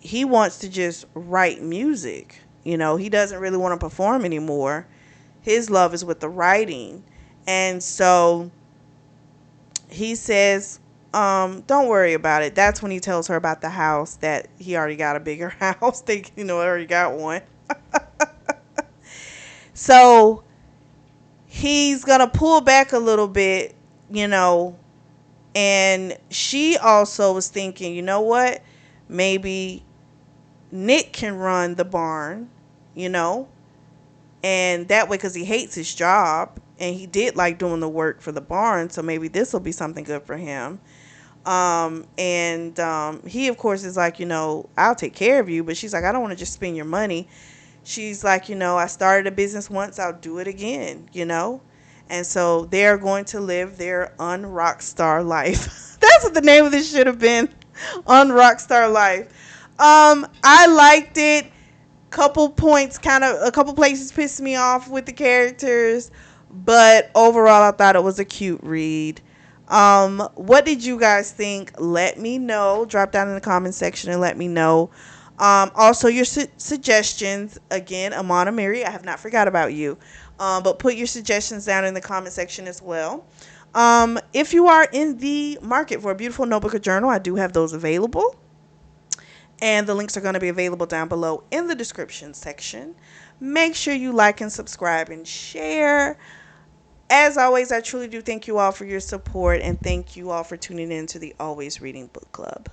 he wants to just write music. He doesn't really want to perform anymore. His love is with the writing. And so he says, don't worry about it. That's when he tells her about the house, that he already got a bigger house. They, already got one. So he's going to pull back a little bit, and she also was thinking, you know what? Maybe Nick can run the barn, and that way, because he hates his job and he did like doing the work for the barn. So maybe this will be something good for him. He, of course, is like, I'll take care of you. But she's like, I don't want to just spend your money. She's like, I started a business once, I'll do it again. And so they're going to live their unrockstar life. That's what the name of this should have been. Unrockstar life. I liked it. A couple places pissed me off with the characters, but overall I thought it was a cute read. What did you guys think? Let me know. Drop down in the comment section and let me know. Also, your suggestions. Again, Amana Mary, I have not forgot about you. But put your suggestions down in the comment section as well. If you are in the market for a beautiful notebook or journal, I do have those available. And the links are going to be available down below in the description section. Make sure you like and subscribe and share. As always, I truly do thank you all for your support, and thank you all for tuning in to the Always Reading Book Club.